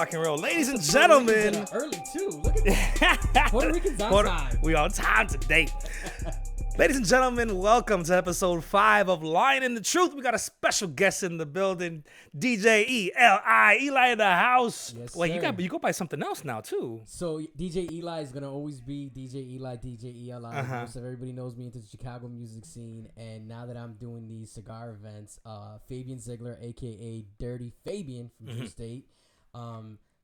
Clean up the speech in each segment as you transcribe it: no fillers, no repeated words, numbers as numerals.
rock and roll. Ladies and gentlemen. Early too. Look at that. Puerto Ricans on time. We on time today. Ladies and gentlemen, welcome to episode 5 of Lyon in the Truth. We got a special guest in the building, DJ ELI in the house. Yes, Wait, sir. you go by something else now too. So DJ Eli is gonna always be DJ Eli, DJ ELI. Most of everybody knows me into the Chicago music scene, and now that I'm doing these cigar events, Fabian Ziegler, aka Dirty Fabian from Drew State,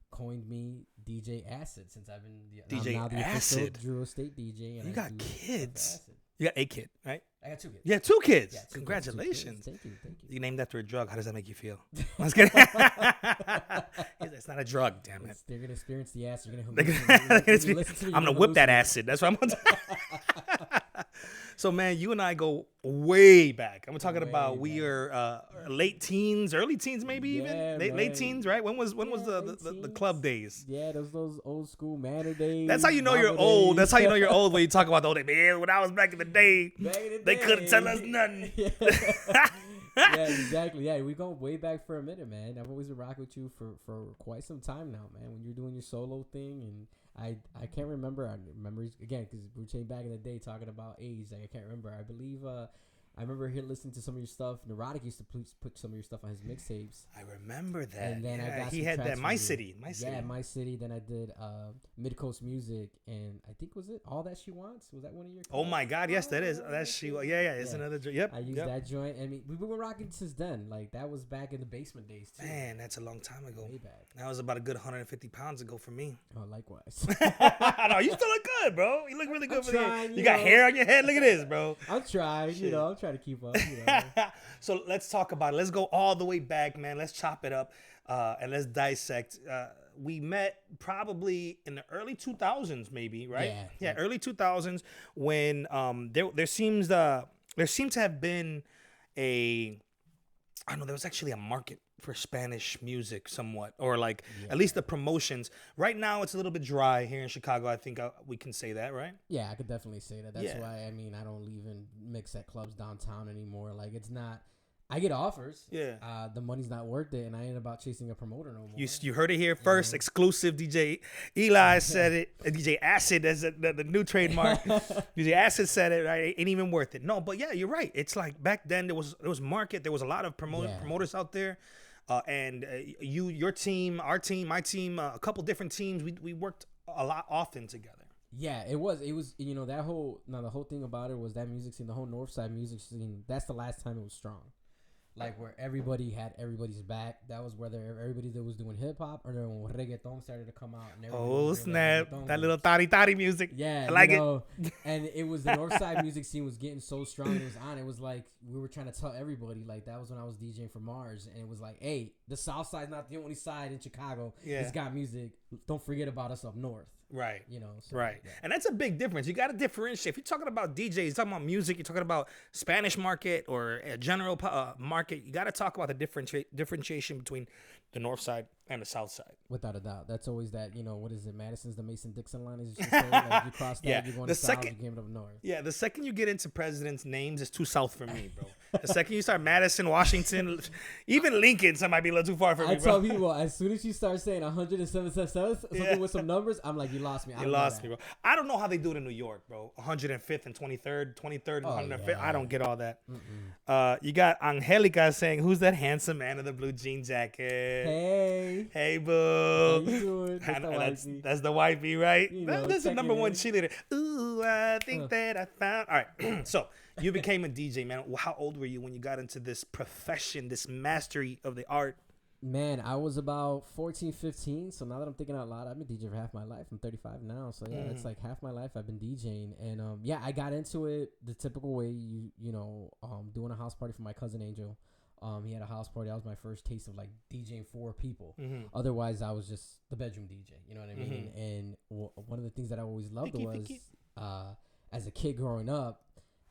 coined me DJ Acid since I've been DJ I'm now the Acid. official Drew State DJ. And You I got do kids. Acid. You got a kid, right? I got 2 kids. Yeah, 2 kids. Yeah, 2 Congratulations. kids. Thank you. You named after a drug. How does that make you feel? I was kidding. It's not a drug, damn it. They're gonna experience the acid. You're I'm gonna whip that acid. That's what I'm gonna do. So, man, you and I go way back. I'm talking about we are late teens, early teens, maybe even late teens, right? When was the club days? Yeah, those old school manor days. That's how you know you're old. That's how you know you're old when you talk about the old days. Man, when I was back in the day, they couldn't tell us nothing. Yeah, exactly. Yeah, we going way back for a minute, man. I've always been rocking with you for quite some time now, man. When you're doing your solo thing, and I can't remember. I remember again because we were back in the day talking about age. Like I can't remember. I believe I remember here listening to some of your stuff. Neurotic used to put some of your stuff on his mixtapes. I remember that. And then I got he had that My City. Yeah, My City. Then I did Mid Coast Music, and I think was it All That She Wants? Was that one of your? Oh my God, yes, that is. That's she. Yeah. It's another. Yep. I used that joint. I mean, we've been rocking since then. Like that was back in the basement days too. Man, that's a long time ago. Way back. That was about a good 150 pounds ago for me. Oh, likewise. No, you still look good, bro. You look really good for me. You got hair on your head. Look at this, bro. I'm trying. Shit. I'm trying to keep up. So let's talk about it. Let's go all the way back, man. Let's chop it up and let's dissect. We met probably in the early 2000s, maybe, right? Yeah, early 2000s when there seems to have been there was actually a market for Spanish music somewhat, or like at least the promotions. Right now it's a little bit dry here in Chicago. I think we can say that, right? Yeah, I could definitely say that. That's why I don't even mix at clubs downtown anymore. Like it's not. I get offers. Yeah. The money's not worth it, and I ain't about chasing a promoter no more. You heard it here first. Exclusive. DJ Eli said it. DJ Acid as the new trademark. DJ Acid said it. Right? It ain't even worth it. No, but yeah, you're right. It's like back then there was market. There was a lot of promoters out there. And your team, our team, my team, a couple different teams. We worked a lot often together. Yeah, it was that the whole thing about it was that music scene, the whole North Side music scene. That's the last time it was strong. Like where everybody had everybody's back. That was whether everybody that was doing hip hop or when reggaeton started to come out. And oh snap! That little tari music. Yeah, I like it. And it was the North Side music scene was getting so strong. It was on. It was like we were trying to tell everybody. Like that was when I was DJing for Mars, and it was like, hey, the South Side's not the only side in Chicago. Yeah, it's got music. Don't forget about us up north. Right. So, right. Yeah. And that's a big difference. You got to differentiate. If you're talking about DJs, you're talking about music, you're talking about Spanish market or a general market, you got to talk about the differentiation between the North Side and the South Side. Without a doubt. That's always that, what is it? Madison's the Mason-Dixon line, as you should say. Like you cross that, you're going to South, you came up North. Yeah, the second you get into presidents' names, it's too South for me, bro. The second you start Madison, Washington, even Lincoln, some might be a little too far for me, bro. I tell people, as soon as you start saying 177 something with some numbers, I'm like, you lost me. You lost me, bro. I don't know how they do it in New York, bro. 105th and 23rd and 105th. Yeah. I don't get all that. You got Angelica saying, who's that handsome man in the blue jean jacket? Hey, boo. How you doing? That's the wifey, right? That's the number one cheerleader. Ooh, I think that I found. All right. So you became a DJ, man. How old were you when you got into this profession, this mastery of the art? Man, I was about 14, 15. So now that I'm thinking out loud, I've been DJing for half my life. I'm 35 now. So yeah, it's like half my life I've been DJing. And I got into it the typical way, doing a house party for my cousin Angel. He had a house party. That was my first taste of like DJing for people. Otherwise, I was just the bedroom DJ. You know what I mean? And one of the things that I always loved was, as a kid growing up,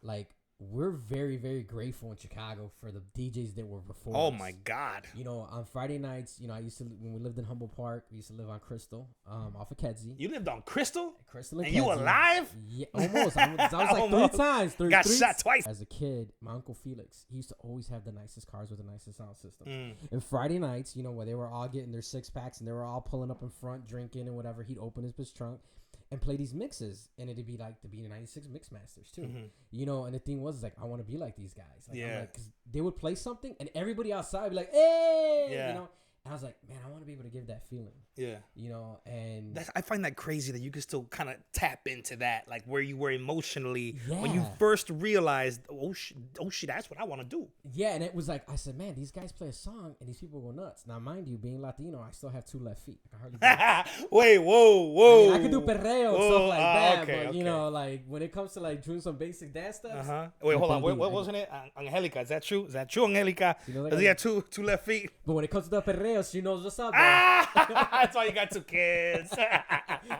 like we're very, very grateful in Chicago for the DJs that were before Oh us. my God. You know, on Friday nights, you know, I used to, when we lived in Humboldt Park, we used to live on Crystal, off of Kedzie. You lived on Crystal? Crystal and you Kedzie. alive? Yeah, almost. I was like Almost. 3 times. Got shot twice. As a kid, my Uncle Felix, he used to always have the nicest cars with the nicest sound systems. Mm. And Friday nights, you know, where they were all getting their 6-packs and they were all pulling up in front, drinking and whatever, he'd open his trunk and play these mixes, and it'd be like the B96 mix masters too, you know. And the thing was, like, I want to be like these guys, like, Yeah, because they would play something, and everybody outside would be like, "Hey," yeah. you know. And I was like, man, I want to be able to give that feeling, Yeah. you know. And I find that crazy that you can still kind of tap into that, like where you were emotionally when you Yeah. first realized, oh shit, that's what I want to do. yeah, and it was like, I said, man, these guys play a song, and these people go nuts. Now, mind you, being Latino, I still have 2 left feet. I can hardly do it. Wait, whoa. I can do perreo and Whoa, stuff like that, okay, but you okay. know, like when it comes to like doing some basic dance steps. Wait, hold on. Bandido. What wasn't it? Angelica. Is that true? Is that true, Angelica? She knows I Does he got- have two left feet? But when it comes to the perreo, she knows what's up. bro. That's why you got 2 kids.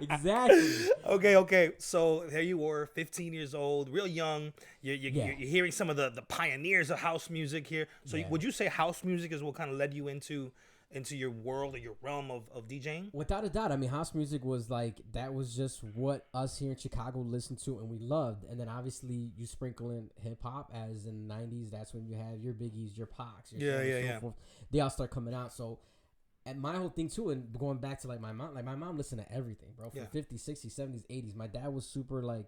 Exactly. Okay. So here you were, 15 years old, real young. You're Yeah. hearing some of the pioneers of house music here. So Yeah. would you say house music is what kind of led you into your world or your realm of DJing? Without a doubt. I mean, house music was like, that was just what us here in Chicago listened to and we loved. And then obviously you sprinkle in hip hop, as in the 90s. That's when you have your Biggies, your Pacs, your so on and so forth. They all start coming out. So, and my whole thing too, and going back to like my mom listened to everything, bro, from 50s, 60s, 70s, 80s. My dad was super like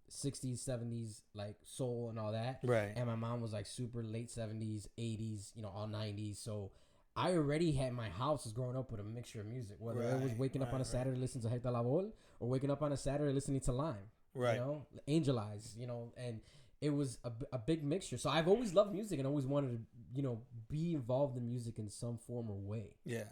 60s, 70s, like soul and all that. Right. And my mom was like super late 70s, 80s, you know, all 90s. So I already had my house was growing up with a mixture of music, whether it was waking up on a Saturday listening to Hector Lavoe or waking up on a Saturday listening to Lime, right? You know, Angel Eyes, you know, and it was a big mixture. So I've always loved music and always wanted to, you know, be involved in music in some form or way. Yeah.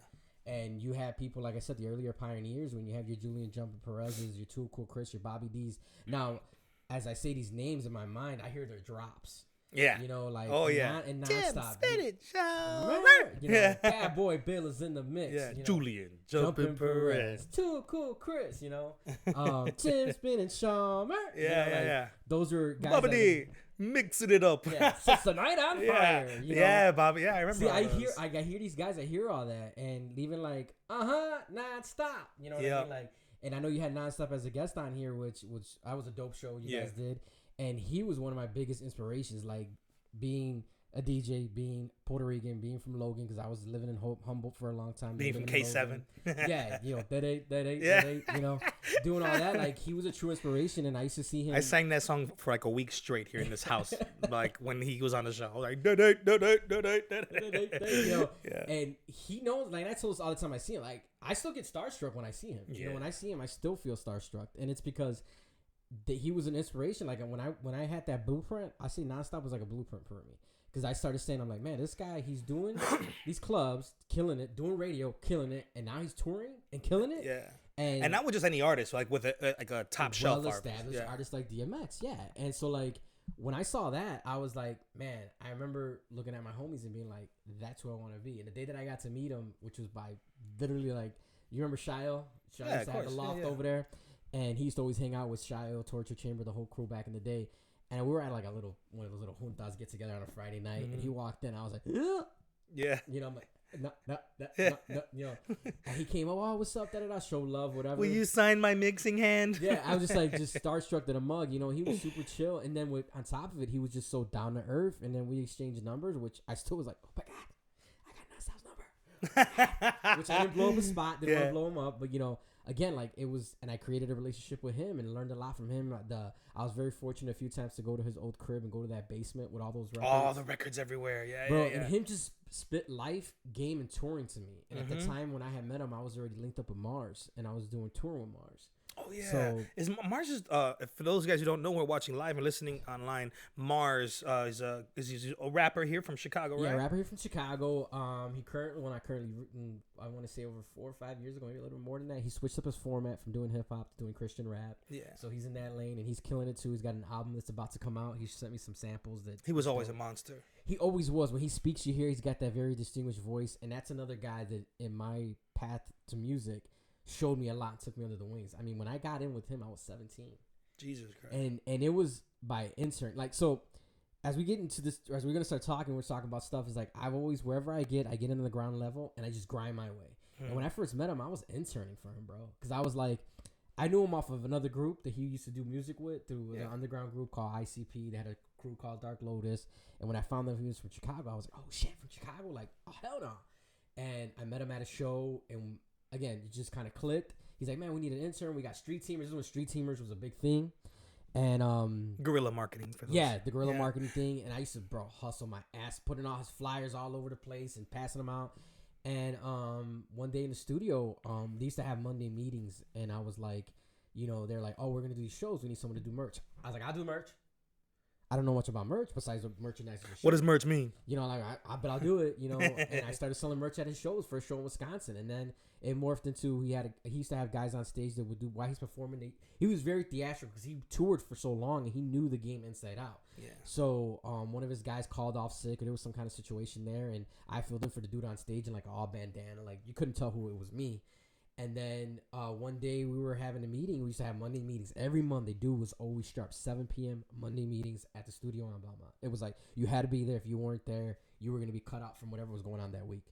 And you have people, like I said, the earlier pioneers, when you have your Julian Jumpin' Perez's, your Too Cool Chris, your Bobby D's. Now, as I say these names in my mind, I hear their drops. Yeah. You know, like, and Tim, nonstop. spin it, show. You know, Bad Boy Bill is in the mix. Yeah, you know, Julian Jumpin' Perez. Too Cool Chris, you know. Tim Spin and Sean. Yeah. Those are guys. Bobby D, mixing it up. Yeah, sets the night on fire. You know? Yeah, Bobby. Yeah, I remember. See, I hear these guys. I hear all that, and even like, nonstop. You know what I mean? Like, and I know you had Nonstop as a guest on here, which I was a dope show you guys did, and he was one of my biggest inspirations. Like being a DJ, being Puerto Rican, being from Logan, because I was living in Humboldt for a long time. Being from K7. Yeah, you know, that eight, you know, doing all that. Like, he was a true inspiration, and I used to see him. I sang that song for like a week straight here in this house, like when he was on the show. Like, you know, and he knows, like, I told us all the time I see him, like, I still get starstruck when I see him. You know, when I see him, I still feel starstruck, and it's because he was an inspiration. Like, when I had that blueprint, I see Nonstop was like a blueprint for me. Because I started saying, I'm like, man, this guy, he's doing these clubs, killing it, doing radio, killing it, and now he's touring and killing it. Yeah. And not with just any artist, like with a top shelf well-established artist like DMX, And so, like, when I saw that, I was like, man, I remember looking at my homies and being like, that's who I want to be. And the day that I got to meet him, which was by literally, like, you remember Shio? Shio used to have the loft over there. And he used to always hang out with Shio, Torture Chamber, the whole crew back in the day. And we were at like one of those little juntas get together on a Friday night, and he walked in. I was like, yeah, you know, I'm like, no, you know. And he came, oh, what's up? Show love, whatever. Will you sign my mixing hand? Yeah, I was just starstruck to the mug. You know, he was super chill, and then on top of it, he was just so down to earth. And then we exchanged numbers, which I still was like, oh my god, I got Nonstop's number. Which I didn't blow up a spot, didn't want to blow him up, but you know. Again, like it was, and I created a relationship with him and learned a lot from him. I was very fortunate a few times to go to his old crib and go to that basement with all those records. All the records everywhere, bro. And him just spit life, game, and touring to me. And at the time when I had met him, I was already linked up with Mars, and I was doing touring with Mars. Oh yeah. So, is Mars is for those guys who don't know, we're watching live and listening online. Mars is a rapper here from Chicago, right? Yeah, rapper here from Chicago. He currently, I want to say over 4 or 5 years ago, maybe a little bit more than that. He switched up his format from doing hip hop to doing Christian rap. Yeah. So he's in that lane and he's killing it too. He's got an album that's about to come out. He sent me some samples that he was always a monster. He always was. When he speaks, you hear he's got that very distinguished voice, and that's another guy that in my path to music showed me a lot, took me under the wings. I mean, when I got in with him, I was 17. Jesus Christ. And it was by intern. Like, so as we get into this, as we're gonna start talking, we're talking about stuff. Is like I've always wherever I get into the ground level and I just grind my way. And when I first met him, I was interning for him, bro, because I was like, I knew him off of another group that he used to do music with through an underground group called ICP. They had a crew called Dark Lotus, and when I found that he was from Chicago, I was like, oh shit, from Chicago, like oh hell no. And I met him at a show, and again, it just kind of clicked. He's like, man, we need an intern. We got street teamers. This is when street teamers was a big thing. And guerrilla marketing for those. Yeah, the guerrilla marketing thing. And I used to hustle my ass, putting all his flyers all over the place and passing them out. And one day in the studio, they used to have Monday meetings, and I was like, they're like, oh, we're gonna do these shows, we need someone to do merch. I was like, I'll do merch. I don't know much about merch besides merchandise. What does merch mean? But I'll do it. And I started selling merch at his shows, first show in Wisconsin, and then it morphed into he used to have guys on stage that would do while he's performing. He was very theatrical because he toured for so long and he knew the game inside out. Yeah. So one of his guys called off sick, or there was some kind of situation there, and I filled in for the dude on stage in like all bandana, like you couldn't tell who it was me. And then one day we were having a meeting. We used to have Monday meetings every Monday. Dude was always sharp, 7 p.m. Monday meetings at the studio on Belmont. It was like you had to be there. If you weren't there, you were going to be cut out from whatever was going on that week.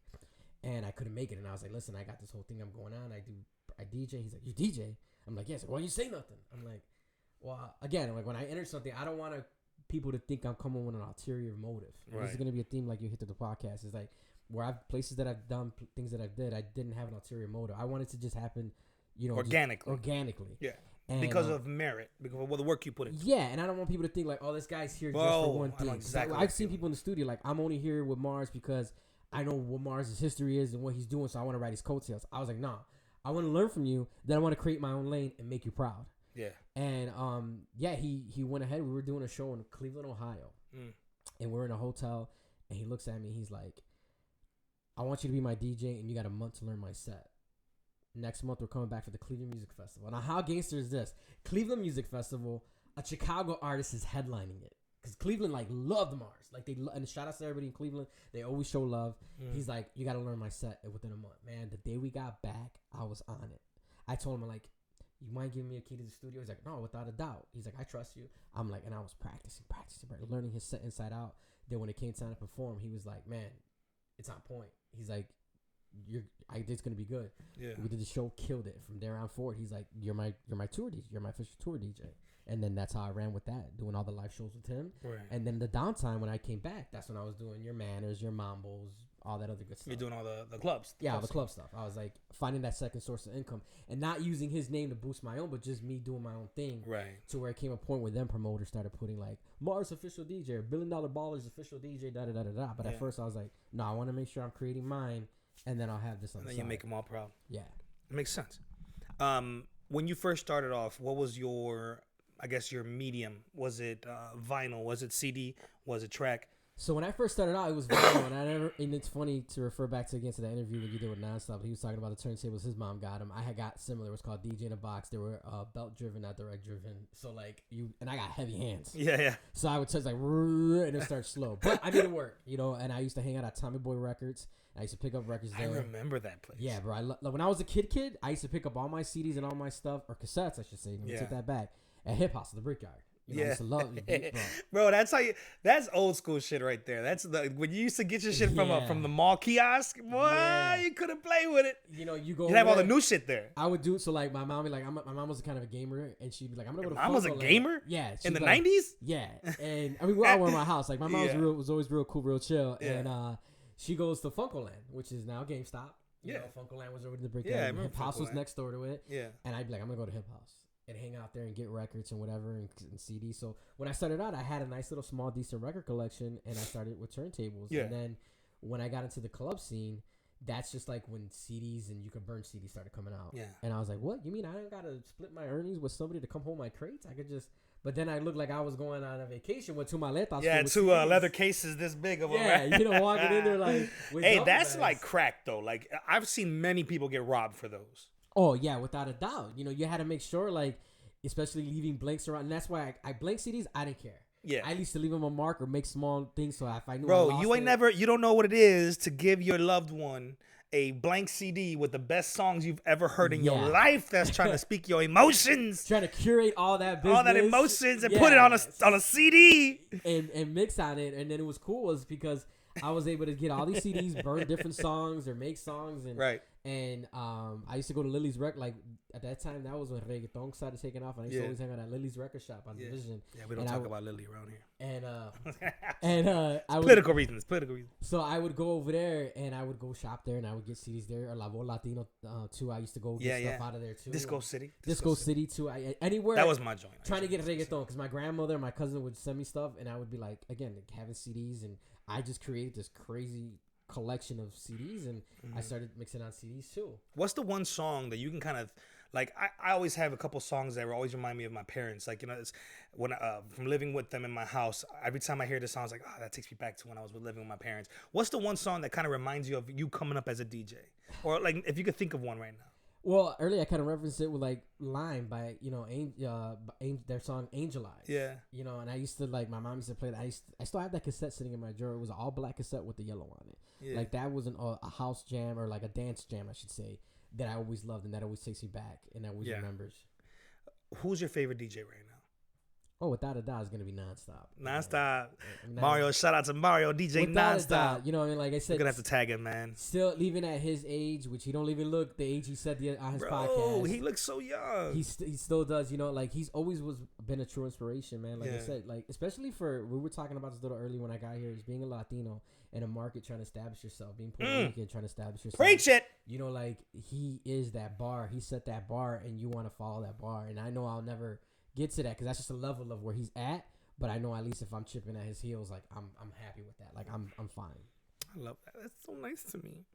And I couldn't make it. And I was like, listen, I got this whole thing I'm going on. I DJ. He's like, you DJ? I'm like, yes. Why don't you say nothing? I'm like, well, again, like when I enter something, I don't want people to think I'm coming with an ulterior motive. Right. This is going to be a theme like you hit to the podcast. It's like, places that I've done, things that I've did, I didn't have an ulterior motive. I wanted to just happen, organically. Yeah. And, because of merit, because of the work you put into. Yeah, and I don't want people to think like, oh, this guy's here just for one thing. Exactly. I've seen people in the studio like, I'm only here with Mars because I know what Mars' history is and what he's doing, so I want to ride his coattails. I was like, nah, I want to learn from you, then I want to create my own lane and make you proud. Yeah. And he went ahead. We were doing a show in Cleveland, Ohio, and we're in a hotel, and he looks at me. He's like, I want you to be my DJ, and you got a month to learn my set. Next month, we're coming back for the Cleveland Music Festival. Now, how gangster is this? Cleveland Music Festival, a Chicago artist is headlining it. Because Cleveland, loved Mars. And shout out to everybody in Cleveland. They always show love. He's like, you got to learn my set within a month. Man, the day we got back, I was on it. I told him, I'm like, you mind giving me a key to the studio? He's like, no, without a doubt. He's like, I trust you. I'm like, and I was practicing, learning his set inside out. Then when it came time to perform, he was like, man, it's on point. He's like, it's gonna be good. Yeah. We did the show, killed it. From there on forward, he's like, you're my tour DJ, you're my official tour DJ. And then that's how I ran with that, doing all the live shows with him. Right. And then the downtime when I came back, that's when I was doing your manners, your mambos, all that other good stuff. You're doing all the clubs. The club stuff. I was like finding that second source of income and not using his name to boost my own, but just me doing my own thing. Right. To where it came a point where them promoters started putting like Mars official DJ, $1 billion ballers official DJ, da da da da da. But at first I was like, no, I want to make sure I'm creating mine, and then I'll have this on the side. And then you make them all proud. Yeah. It makes sense. When you first started off, what was your medium? Was it vinyl? Was it CD? Was it track? So when I first started out, it was vinyl, and it's funny to refer back to the interview that you did with Nonstop. He was talking about the turntables his mom got him. I had got similar. It was called DJ in a Box. They were belt driven, not direct driven. So and I got heavy hands. Yeah. So I would touch and it start slow, but I made it work, And I used to hang out at Tommy Boy Records. I used to pick up records there. I remember that place. Yeah, bro. When I was a kid, I used to pick up all my CDs and all my stuff, or cassettes, I should say. Let me take that back. At Hip House, the Brickyard. I used to love it, bro. That's old school shit right there. That's when you used to get your shit from the mall kiosk. Boy, you couldn't play with it. You go. You have all the new shit there. I would do so. Like my mom, my mom was kind of a gamer, and she'd be like, "I'm gonna go to." Mom was a gamer. Yeah, in the '90s. Yeah, and I mean, we all were in my house. Like my mom was always real cool, real chill, and she goes to Funkoland, which is now GameStop. Funkoland was over in the Brickyard. Yeah, Hip House was next door to it. Yeah, and I'd be like, "I'm gonna go to Hip House and hang out there and get records and whatever and CDs." So when I started out, I had a nice little small decent record collection, and I started with turntables. Yeah. And then when I got into the club scene, that's just like when CDs and you could burn CDs started coming out. Yeah. And I was like, what? You mean I don't got to split my earnings with somebody to come hold my crates? I could just... But then I looked like I was going on a vacation with two maletas. Yeah, two leather cases this big of them. Yeah, walking in there like... Hey, that's bags. Like crack, though. Like, I've seen many people get robbed for those. Oh, yeah, without a doubt. You had to make sure, like, especially leaving blanks around. And that's why I blank CDs, I didn't care. Yeah. I used to leave them a mark or make small things so if I knew you don't know what it is to give your loved one a blank CD with the best songs you've ever heard in your Yeah. life that's trying to speak your emotions, Trying to curate all that business, all that emotions, and put it on a CD. and mix on it. And then it was cool was because I was able to get all these CDs, burn different songs or make songs, and Right. And I used to go to Lily's record. Like at that time, that was when reggaeton started taking off. And I used to always hang out at Lily's record shop on Division. Yeah, we don't talk about Lily around here. And I would, political reasons. So I would go over there and I would go shop there and I would get CDs there. Or La Voz Latino too. I used to go get stuff out of there too. Disco City too. Anywhere. That was my joint. Trying to get reggaeton because my grandmother and my cousin would send me stuff and I would be like, again, like having CDs, and I just created this crazy collection of CDs, and I started mixing on CDs too. What's the one song that you can kind of like? I always have a couple songs that always remind me of my parents. Like, you know, it's when from living with them in my house. Every time I hear this song, it's like, oh, that takes me back to when I was living with my parents. What's the one song that kind of reminds you of you coming up as a DJ, or like if you could think of one right now? Well, earlier I kind of referenced it with like Lyon by their song Angel Eyes. Yeah. You know, and I used to like my mom used to play that. I still have that cassette sitting in my drawer. It was an all black cassette with the yellow on it. Yeah. Like that was a house jam or like a dance jam, I should say, that I always loved and that always takes me back and that always remembers. Who's your favorite DJ right now? Oh, without a doubt, it's gonna be Nonstop. Nonstop. Mario, shout out to Mario, DJ Nonstop. You know, I mean, like I said, you're gonna have to tag him, man. Still, even at his age, which he don't even look the age he said on his podcast. Oh, he looks so young. He still does. You know, like he's always been a true inspiration, man. Like I said, like especially we were talking about this a little early when I got here, is being a Latino in a market trying to establish yourself, being Puerto Rican trying to establish yourself. Preach it. You know, like he is that bar. He set that bar, and you want to follow that bar. And I know I'll never get to that because that's just a level of where he's at. But I know at least if I'm chipping at his heels, like I'm happy with that. Like I'm fine. I love that. That's so nice to me.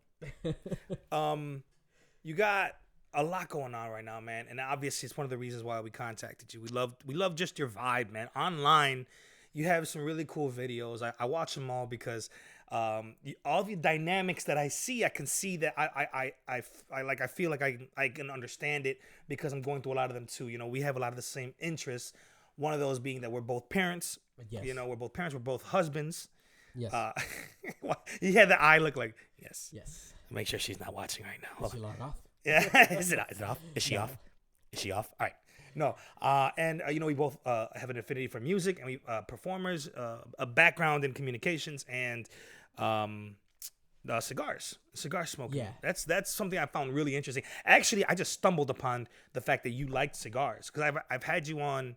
You got a lot going on right now, man, and obviously it's one of the reasons why we contacted you. We love just your vibe, man. Online, you have some really cool videos. I watch them all because all the dynamics that I see, I can see that I feel like I can understand it because I'm going through a lot of them too. You know, we have a lot of the same interests. One of those being that we're both parents. Yes. You know, we're both parents. We're both husbands. Yes. You had the eye look like yes. Yes. Make sure she's not watching right now. Is she logged off? Yeah. Is it off? Is she off? Is she off? All right. No. And you know, we both have an affinity for music, and we performers, a background in communications, and cigar smoking. Yeah. That's something I found really interesting. Actually, I just stumbled upon the fact that you liked cigars because I've had you on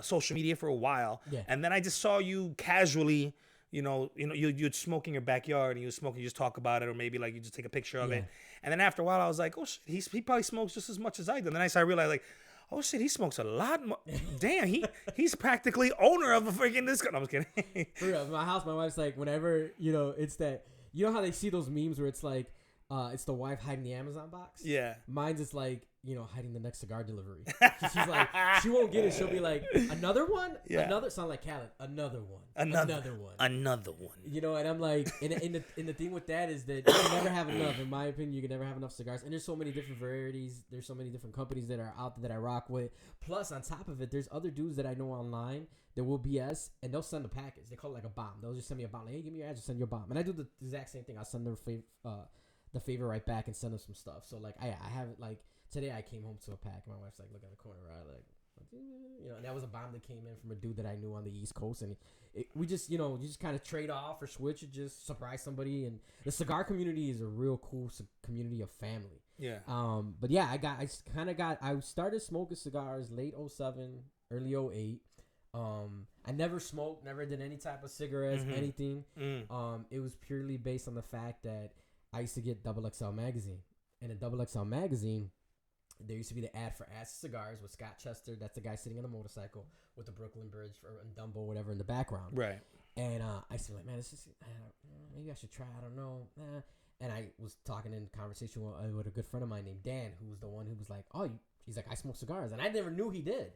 social media for a while, and then I just saw you casually. You'd smoke in your backyard and you just talk about it, or maybe like you just take a picture of it. And then after a while, I was like, oh shit, he probably smokes just as much as I do. And then I realized like, oh shit, he smokes a lot more. Damn, he's practically owner of a freaking this. No, I'm just kidding. For real, my house, my wife's like, whenever it's that, you know how they see those memes where it's like, it's the wife hiding the Amazon box. Yeah. Mine's just like, hiding the next cigar delivery. She's like, she won't get it. She'll be like, another one? Yeah. Another? Sound like Khaled. Another one. Another one. And I'm like, and the thing with that is that you can never have enough. In my opinion, you can never have enough cigars. And there's so many different varieties. There's so many different companies that are out there that I rock with. Plus, on top of it, there's other dudes that I know online that will BS, and they'll send a package. They call it like a bomb. They'll just send me a bomb. Like, hey, give me your address, send your bomb. And I do the exact same thing. I'll send them the favor right back and send them some stuff. So like I have it like today I came home to a pack and my wife's like look at the corner right like and that was a bomb that came in from a dude that I knew on the East Coast, and we just you just kind of trade off or switch and just surprise somebody. And the cigar community is a real cool community of family. Yeah. But yeah, I started smoking cigars late 07, early 08. I never smoked, never did any type of cigarettes, anything. It was purely based on the fact that I used to get XXL magazine, and in XXL magazine, there used to be the ad for Ass Cigars with Scott Chester. That's the guy sitting on a motorcycle with the Brooklyn Bridge and Dumbo, whatever, in the background. Right. And I used to be like, man, this is maybe I should try. I don't know. And I was talking in conversation with a good friend of mine named Dan, who was the one who was like, he's like, I smoke cigars, and I never knew he did.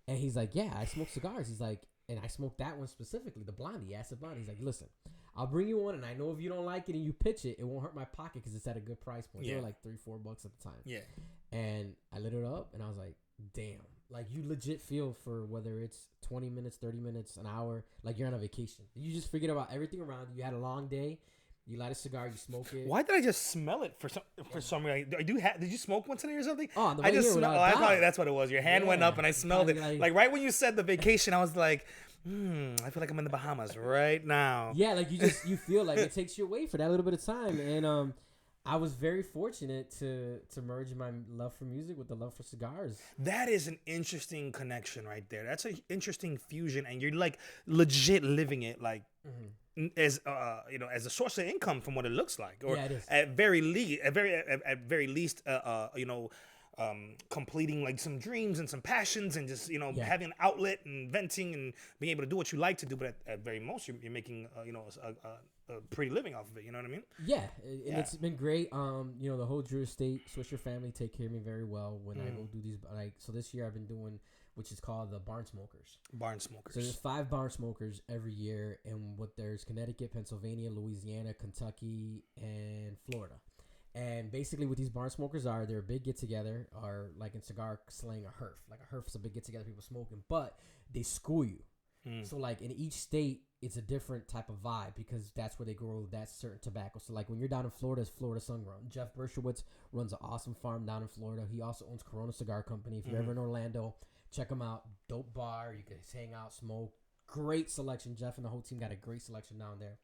And he's like, yeah, I smoke cigars. He's like, and I smoked that one specifically, the Blondie, Acid Blondie. He's like, listen, I'll bring you one, and I know if you don't like it and you pitch it, it won't hurt my pocket because it's at a good price point. They were like $3-4 at the time. Yeah. And I lit it up, and I was like, damn. Like, you legit feel for whether it's 20 minutes, 30 minutes, an hour, like you're on a vacation. You just forget about everything around you. You had a long day, You light a cigar, you smoke it. Why did I just smell it for some reason? Did you smoke one today or something? Oh, the I way just here smelled. without I a thought doubt. that's what it was. Your hand went up and I smelled it. Probably Like right when you said the vacation, I was like, I feel like I'm in the Bahamas right now. Yeah, like you feel like it takes you away for that little bit of time, and I was very fortunate to merge my love for music with the love for cigars. That is an interesting connection right there. That's an interesting fusion, and you're like legit living it, like as as a source of income from what it looks like, or Yeah, it is. at very least, at very least, completing like some dreams and some passions, and just having an outlet and venting and being able to do what you like to do. But at very most, you're making a pretty living off of it. You know what I mean? Yeah, and it's been great. The whole Drew Estate, Swisher family take care of me very well when I go do these. Like, so this year I've been doing, which is called the Barn Smokers. Barn Smokers. So there's 5 barn smokers every year, and there's Connecticut, Pennsylvania, Louisiana, Kentucky, and Florida. And basically what these barn smokers are, they're a big get-together, or like in cigar slang, a herf. Like a herf is a big get-together, people smoking, but they school you. So like in each state, it's a different type of vibe because that's where they grow that certain tobacco. So like when you're down in Florida, it's Florida Sungrown. Jeff Bershowitz runs an awesome farm down in Florida. He also owns Corona Cigar Company. If you're ever in Orlando, check him out. Dope bar. You can hang out, smoke. Great selection. Jeff and the whole team got a great selection down there.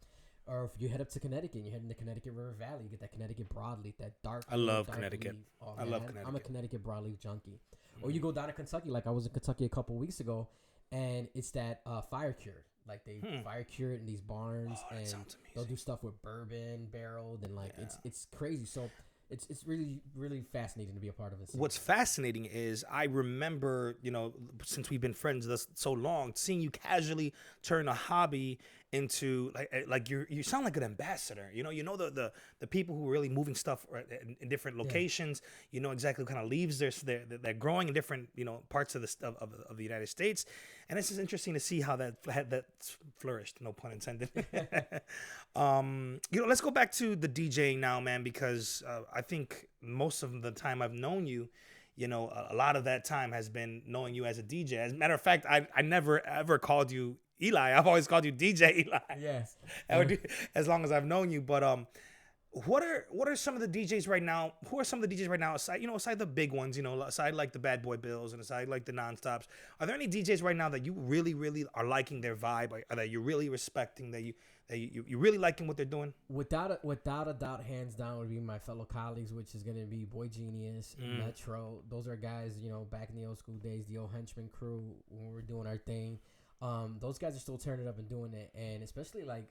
Or if you head up to Connecticut, and you head into Connecticut River Valley, you get that Connecticut broadleaf, that dark. I love dark Connecticut. leaf. Oh, I love Connecticut. I'm a Connecticut broadleaf junkie. Or you go down to Kentucky, like I was in Kentucky a couple weeks ago, and it's that fire cured. Like they fire cure it in these barns, and they'll do stuff with bourbon barreled, and like it's crazy. So it's really, really fascinating to be a part of it. What's fascinating is I remember, since we've been friends so long, seeing you casually turn a hobby into like you sound like an ambassador. The people who are really moving stuff in different locations. You know exactly what kind of leaves they're growing in different parts of the United States, and it's just interesting to see how that flourished. No pun intended. Let's go back to the DJing now, man, because I think most of the time I've known you, a lot of that time has been knowing you as a DJ. As a matter of fact, I never ever called you Eli. I've always called you DJ Eli. Yes. As long as I've known you. But what are some of the DJs right now? Who are some of the DJs right now aside the big ones, aside like the Bad Boy Bills and aside like the Nonstops? Are there any DJs right now that you really, really are liking their vibe, or that you're really respecting, that you're really liking what they're doing? Without a doubt, hands down would be my fellow colleagues, which is gonna be Boy Genius, Metro. Those are guys, back in the old school days, the old henchman crew when we were doing our thing. Those guys are still turning it up and doing it, and especially like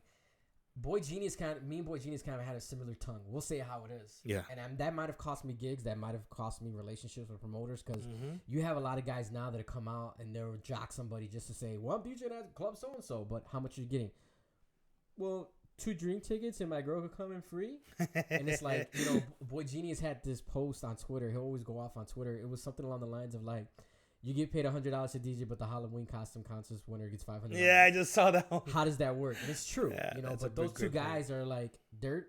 Boy Genius me and Boy Genius kind of had a similar tongue. We'll say how it is. Yeah. And that might have cost me gigs. That might have cost me relationships with promoters, because you have a lot of guys now that come out and they'll jock somebody just to say, well, I'm DJing at Club so-and-so, but how much are you getting? Well, 2 drink tickets and my girl could come in free. And it's like, Boy Genius had this post on Twitter. He'll always go off on Twitter. It was something along the lines of like, you get paid $100 to DJ, but the Halloween costume contest winner gets $500. Yeah, I just saw that one. How does that work? And it's true, Yeah, But those two guys are like, they're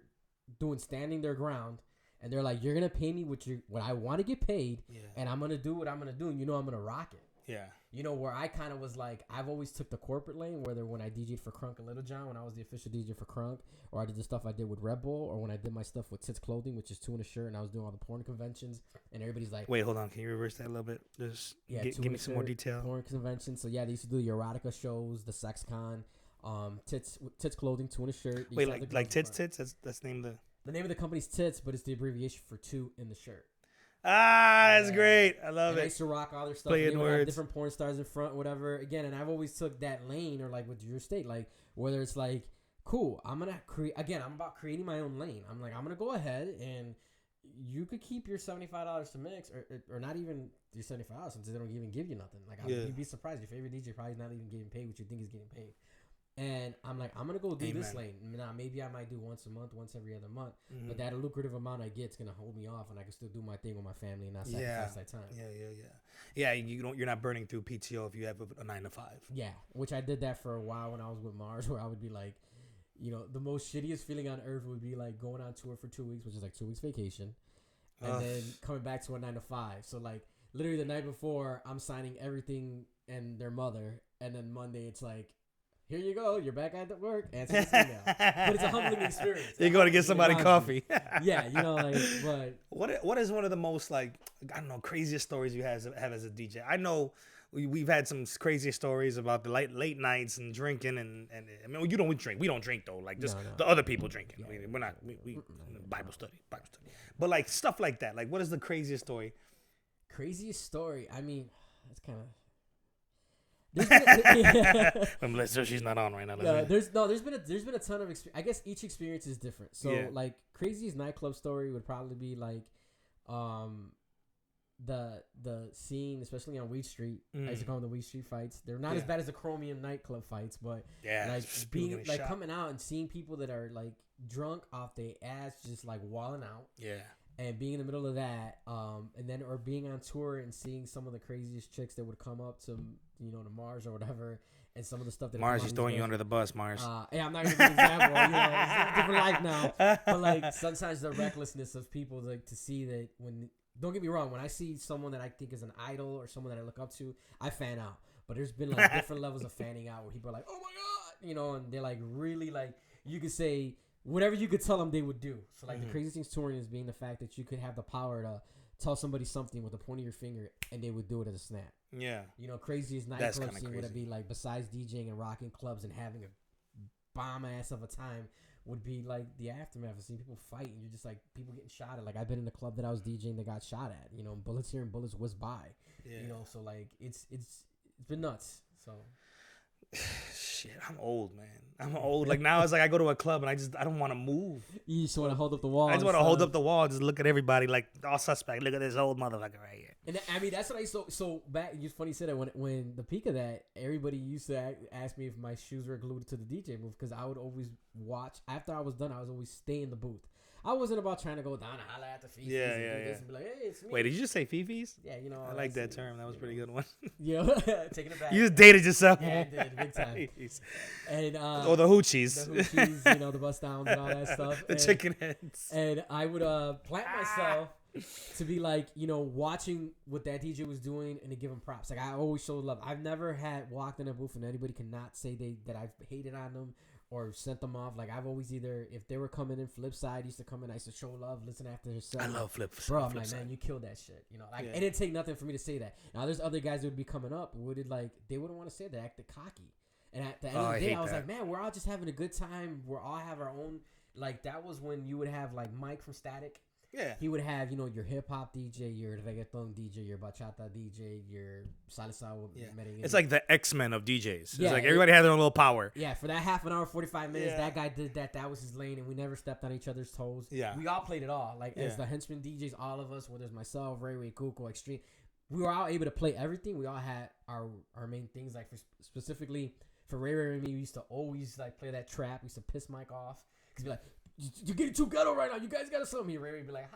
standing their ground, and they're like, you're gonna pay me what I want to get paid, and I'm gonna do what I'm gonna do, and I'm gonna rock it. Yeah. Where I kind of was like, I've always took the corporate lane, whether when I DJ'd for Crunk and Little John, when I was the official DJ for Crunk, or I did the stuff I did with Red Bull, or when I did my stuff with Tits Clothing, which is 2 in a shirt, and I was doing all the porn conventions, and everybody's like, wait, hold on, can you reverse that a little bit? Just give me some more detail. Porn conventions. So yeah, they used to do the erotica shows, the sex con, Tits Clothing, 2 in a shirt. Wait, like Tits? That's the name of the name of the company's Tits, but it's the abbreviation for 2 in the shirt. That's great. I love it. I used to rock all their stuff. Playing words. Different porn stars in front, whatever. Again, and I've always took that lane, or like with your state, like whether it's like, cool, I'm gonna create. Again, I'm about creating my own lane. I'm like, I'm gonna go ahead and you could keep your $75 to mix, or not even your $75 since they don't even give you nothing. Like you'd be surprised. Your favorite DJ probably not even getting paid what you think is getting paid. And I'm like, I'm going to go do this lane. Now, maybe I might do once a month, once every other month. But that lucrative amount I get is going to hold me off, and I can still do my thing with my family and not sacrifice that time. Yeah, you're not burning through PTO if you have a 9 to 5. Yeah, which I did that for a while when I was with Mars, where I would be like, the most shittiest feeling on earth would be like going on tour for 2 weeks, which is like 2 weeks vacation, and then coming back to a 9 to 5. So like literally the night before, I'm signing everything and their mother, and then Monday it's like, here you go. You're back at work. Answer this email. But it's a humbling experience. You're going to get somebody coffee. Yeah, you know, like, but what is one of the most, like, I don't know, craziest stories you have as a DJ? I know we've had some crazy stories about the late nights and drinking, and I mean, you don't drink. We don't drink though. Like just the other people drinking. Yeah. We're not. We Bible study. But like stuff like that. Like, what is the craziest story? Craziest story. I mean, that's kind of. So she's not on right now. There's been a ton of experience. I guess each experience is different. So like craziest nightclub story would probably be like, the scene, especially on Weed Street. I used to call them the Weed Street fights. They're not as bad as the Chromium nightclub fights, but like being like coming out and seeing people that are like drunk off their ass, just like walling out. Yeah. And being in the middle of that, and then or being on tour and seeing some of the craziest chicks that would come up to, you know, to Mars or whatever, and some of the stuff that Mars is throwing you under the bus, Mars. Yeah, I'm not gonna give an example. You know, it's a different life now. But like sometimes the recklessness of people, like to see that when. Don't get me wrong. When I see someone that I think is an idol or someone that I look up to, I fan out. But there's been like different levels of fanning out where people are like, "Oh my god," you know, and they're like really like you could say whatever you could tell them they would do. So like the craziest thing touring is being the fact that you could have the power to tell somebody something with the point of your finger and they would do it as a snap. Yeah. You know, craziest nightclub scene would it be like besides DJing and rocking clubs and having a bomb ass of a time. Would be like the aftermath of seeing people fight and you're just like people getting shot at. Like I've been in a club that I was DJing that got shot at. You know, bullets here and bullets whizzed by. Yeah. You know, so like it's been nuts. So shit, I'm old, man. I'm old. Like now it's like I go to a club and I don't want to move. You just want to hold up the wall. I just want to hold up the wall and just look at everybody like all suspect. Look at this old motherfucker right here. And I mean that's what I so back. It's funny you said that when the peak of that, everybody used to ask me if my shoes were glued to the DJ booth because I would always watch after I was done. I was always stay in the booth. I wasn't about trying to go down and holler at the Fifis and be like, hey, it's me. Wait, did you just say Fifis? Yeah, you know. I like that term. That was a pretty good one. Yeah, taking it back. You just dated yourself. Yeah, I did, big time. And or the hoochies. The hoochies, you know, the bust downs and all that stuff. The chicken heads. And I would plant myself to be like, you know, watching what that DJ was doing and to give him props. Like I always showed love. I've never walked in a booth and anybody cannot say that I've hated on them. Or sent them off. Like I've always either if they were coming in Flipside used to come in. I used to show love, listen after his set. I love Flipside. Bro, I'm like, man, you killed that shit. You know, like it didn't take nothing for me to say that. Now there's other guys that would be coming up who would like they wouldn't want to say that, acted cocky. And at the end of the day, I was like, man, we're all just having a good time. We're all have our own. Like that was when you would have like Mike from Static. Yeah. He would have, you know, your hip hop DJ, your reggaeton DJ, your bachata DJ, your salsa. Yeah. It's like the X-Men of DJs. It's like everybody had their own little power. Yeah, for that half an hour, 45 minutes, that guy did that. That was his lane, and we never stepped on each other's toes. Yeah. We all played it all. Like, as the henchman DJs, all of us, whether it's myself, Ray Ray, Kuko, Extreme, we were all able to play everything. We all had our main things. Like, specifically, for Ray Ray and me, we used to always, like, play that trap. We used to piss Mike off. Because we'd be like, you're getting too ghetto right now. You guys got to slow me. Ray would be like,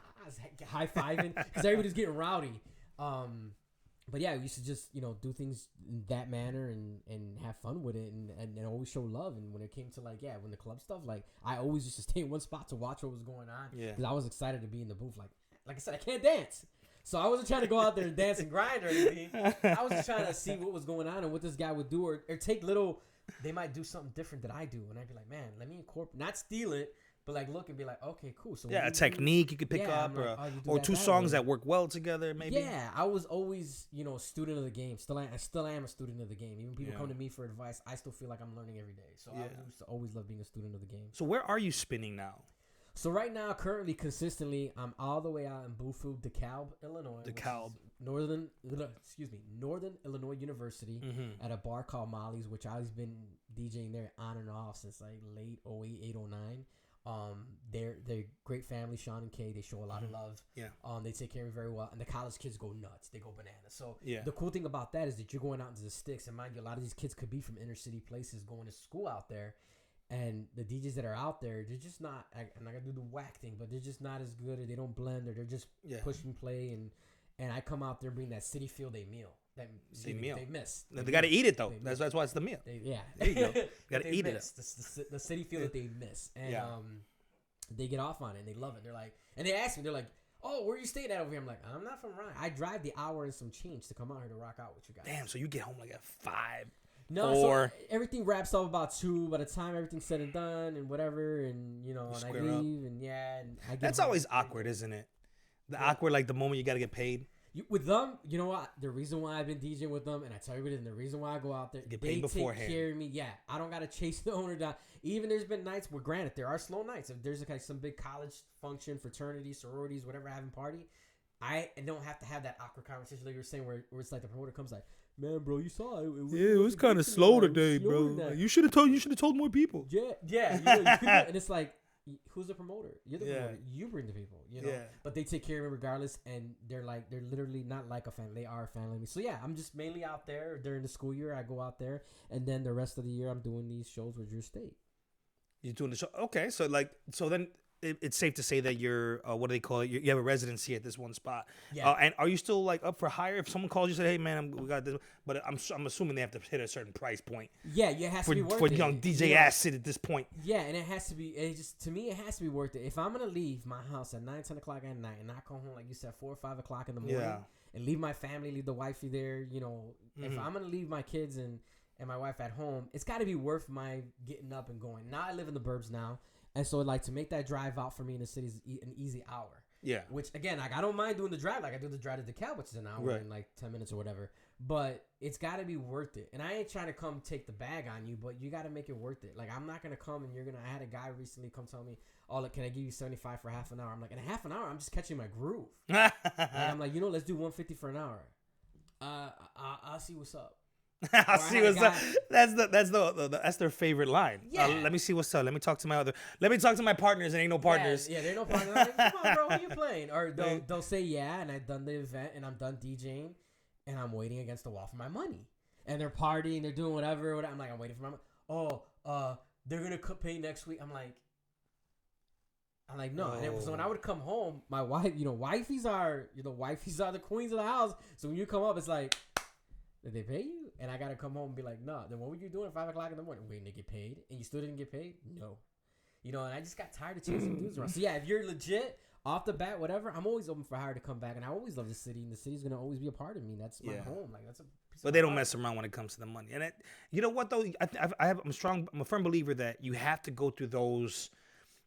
high-fiving because everybody's getting rowdy. But yeah, we used to just, you know, do things in that manner and have fun with it and always show love. And when it came to like, when the club stuff, like I always used to stay in one spot to watch what was going on because I was excited to be in the booth. Like I said, I can't dance. So I wasn't trying to go out there and dance and grind or anything. I was just trying to see what was going on and what this guy would do or take little, they might do something different that I do. And I'd be like, man, let me incorporate, not steal it. But like look and be like, okay, cool. So a technique you could pick up, or two songs that work well together, maybe. Yeah, I was always, you know, a student of the game. I still am a student of the game. Even people come to me for advice, I still feel like I'm learning every day. So I used to always love being a student of the game. So where are you spinning now? So right now, currently, consistently, I'm all the way out in Bufu, DeKalb, Illinois. DeKalb. Northern Illinois University at a bar called Molly's, which I've been DJing there on and off since like late 08, 09. They're great family, Sean and Kay. They show a lot of love. Yeah. They take care of me very well, and the college kids go nuts. They go bananas. So the cool thing about that is that you're going out into the sticks, and mind you, a lot of these kids could be from inner city places going to school out there, and the DJs that are out there, they're just not. I'm not gonna do the whack thing, but they're just not as good, or they don't blend, or they're just push and play, and I come out there and bring that city feel they miss. They got to eat it though. That's why it's the meal. There you go. You got to eat it. The city feel that they miss, and they get off on it and they love it. They're like, and they ask me, they're like, "Oh, where are you staying at over here?" I'm like, "I'm not from Ryan. I drive the hour and some change to come out here to rock out with you guys." Damn, so you get home like at 5. No, or so everything wraps up about 2 by the time everything's said and done and whatever, and and I leave and and I get that's home. always awkward, isn't it? The awkward, like the moment you got to get paid. With them, you know what? The reason why I've been DJing with them, and I tell you what, and the reason why I go out there, Get they paid beforehand. take care of me. Yeah, I don't gotta chase the owner down. Even there's been nights where, granted, there are slow nights. If there's like some big college function, fraternity, sororities, whatever, having party, I don't have to have that awkward conversation like you were saying, where it's like the promoter comes like, "Man, bro, you saw it. It was kind of slow today, bro. Like, you should have told more people." Yeah. You could, and it's like, who's the promoter? You're the promoter. You bring the people, Yeah. But they take care of me regardless, and they're literally not like a family. They are a family. So yeah, I'm just mainly out there during the school year. I go out there, and then the rest of the year I'm doing these shows with Drew State. You're doing the show. Okay, so then it's safe to say that you're what do they call it? You have a residency at this one spot. Yeah. And are you still like up for hire? If someone calls you and say, "Hey man, we got this," but I'm assuming they have to hit a certain price point. Yeah, it has to be worth for it. young DJ Acid at this point. Yeah, and it has to be. To me, it has to be worth it. If I'm gonna leave my house at 9, 10 o'clock at night and not come home like you said 4 or 5 o'clock in the morning, and leave my family, leave the wifey there, if I'm gonna leave my kids and my wife at home, it's got to be worth my getting up and going. Now I live in the burbs now. And so, like, to make that drive out for me in the city is an easy hour. Yeah. Which, again, like, I don't mind doing the drive. Like, I do the drive to DeKalb, which is an hour and, like, 10 minutes or whatever. But it's got to be worth it. And I ain't trying to come take the bag on you, but you got to make it worth it. Like, I'm not going to come and I had a guy recently come tell me, "Oh, look, can I give you 75 for half an hour?" I'm like, in half an hour, I'm just catching my groove. And I'm like, let's do 150 for an hour. I'll see what's up. I'll see what's up. That's their favorite line. Yeah. Let me see what's up. Let me talk to my partners. And ain't no partners. Yeah, there ain't no partners. Like, come on, bro, who you playing? Or they'll say yeah, and I've done the event, and I'm done DJing, and I'm waiting against the wall for my money. And they're partying, they're doing whatever. I'm like, I'm waiting for my money. Oh, they're gonna pay next week. I'm like, no. And so when I would come home, my wife, wifeys are the queens of the house. So when you come up, it's like, did they pay you? And I gotta come home and be like, no. Then what were you doing at 5 o'clock in the morning? Waiting to get paid, and you still didn't get paid? No. And I just got tired of chasing dudes around. So yeah, if you're legit off the bat, whatever, I'm always open for hire to come back, and I always love the city, and the city's gonna always be a part of me. That's my home. Like that's a. But they don't mess around when it comes to the money. And you know what though? I'm a firm believer that you have to go through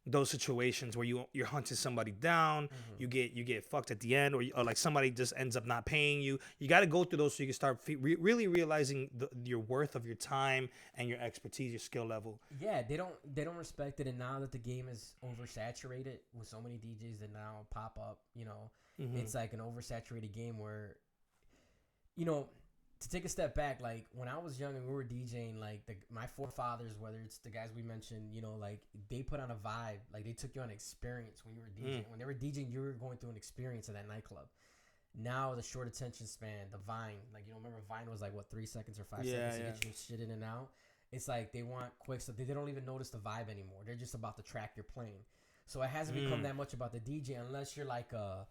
those situations where you're hunting somebody down, you get fucked at the end, or like somebody just ends up not paying you. You got to go through those so you can start really realizing your worth of your time and your expertise, your skill level. Yeah, they don't respect it, and now that the game is oversaturated with so many DJs that now pop up, it's like an oversaturated game where, to take a step back, like when I was young and we were DJing, like my forefathers, whether it's the guys we mentioned, like they put on a vibe, like they took you on an experience when you were DJing. When they were DJing, you were going through an experience in that nightclub. Now the short attention span, the Vine, like remember Vine was like 3 seconds or 5 seconds to get your shit in and out. It's like they want quick stuff. They don't even notice the vibe anymore. They're just about the track you're playing. So it hasn't become that much about the DJ unless you're like a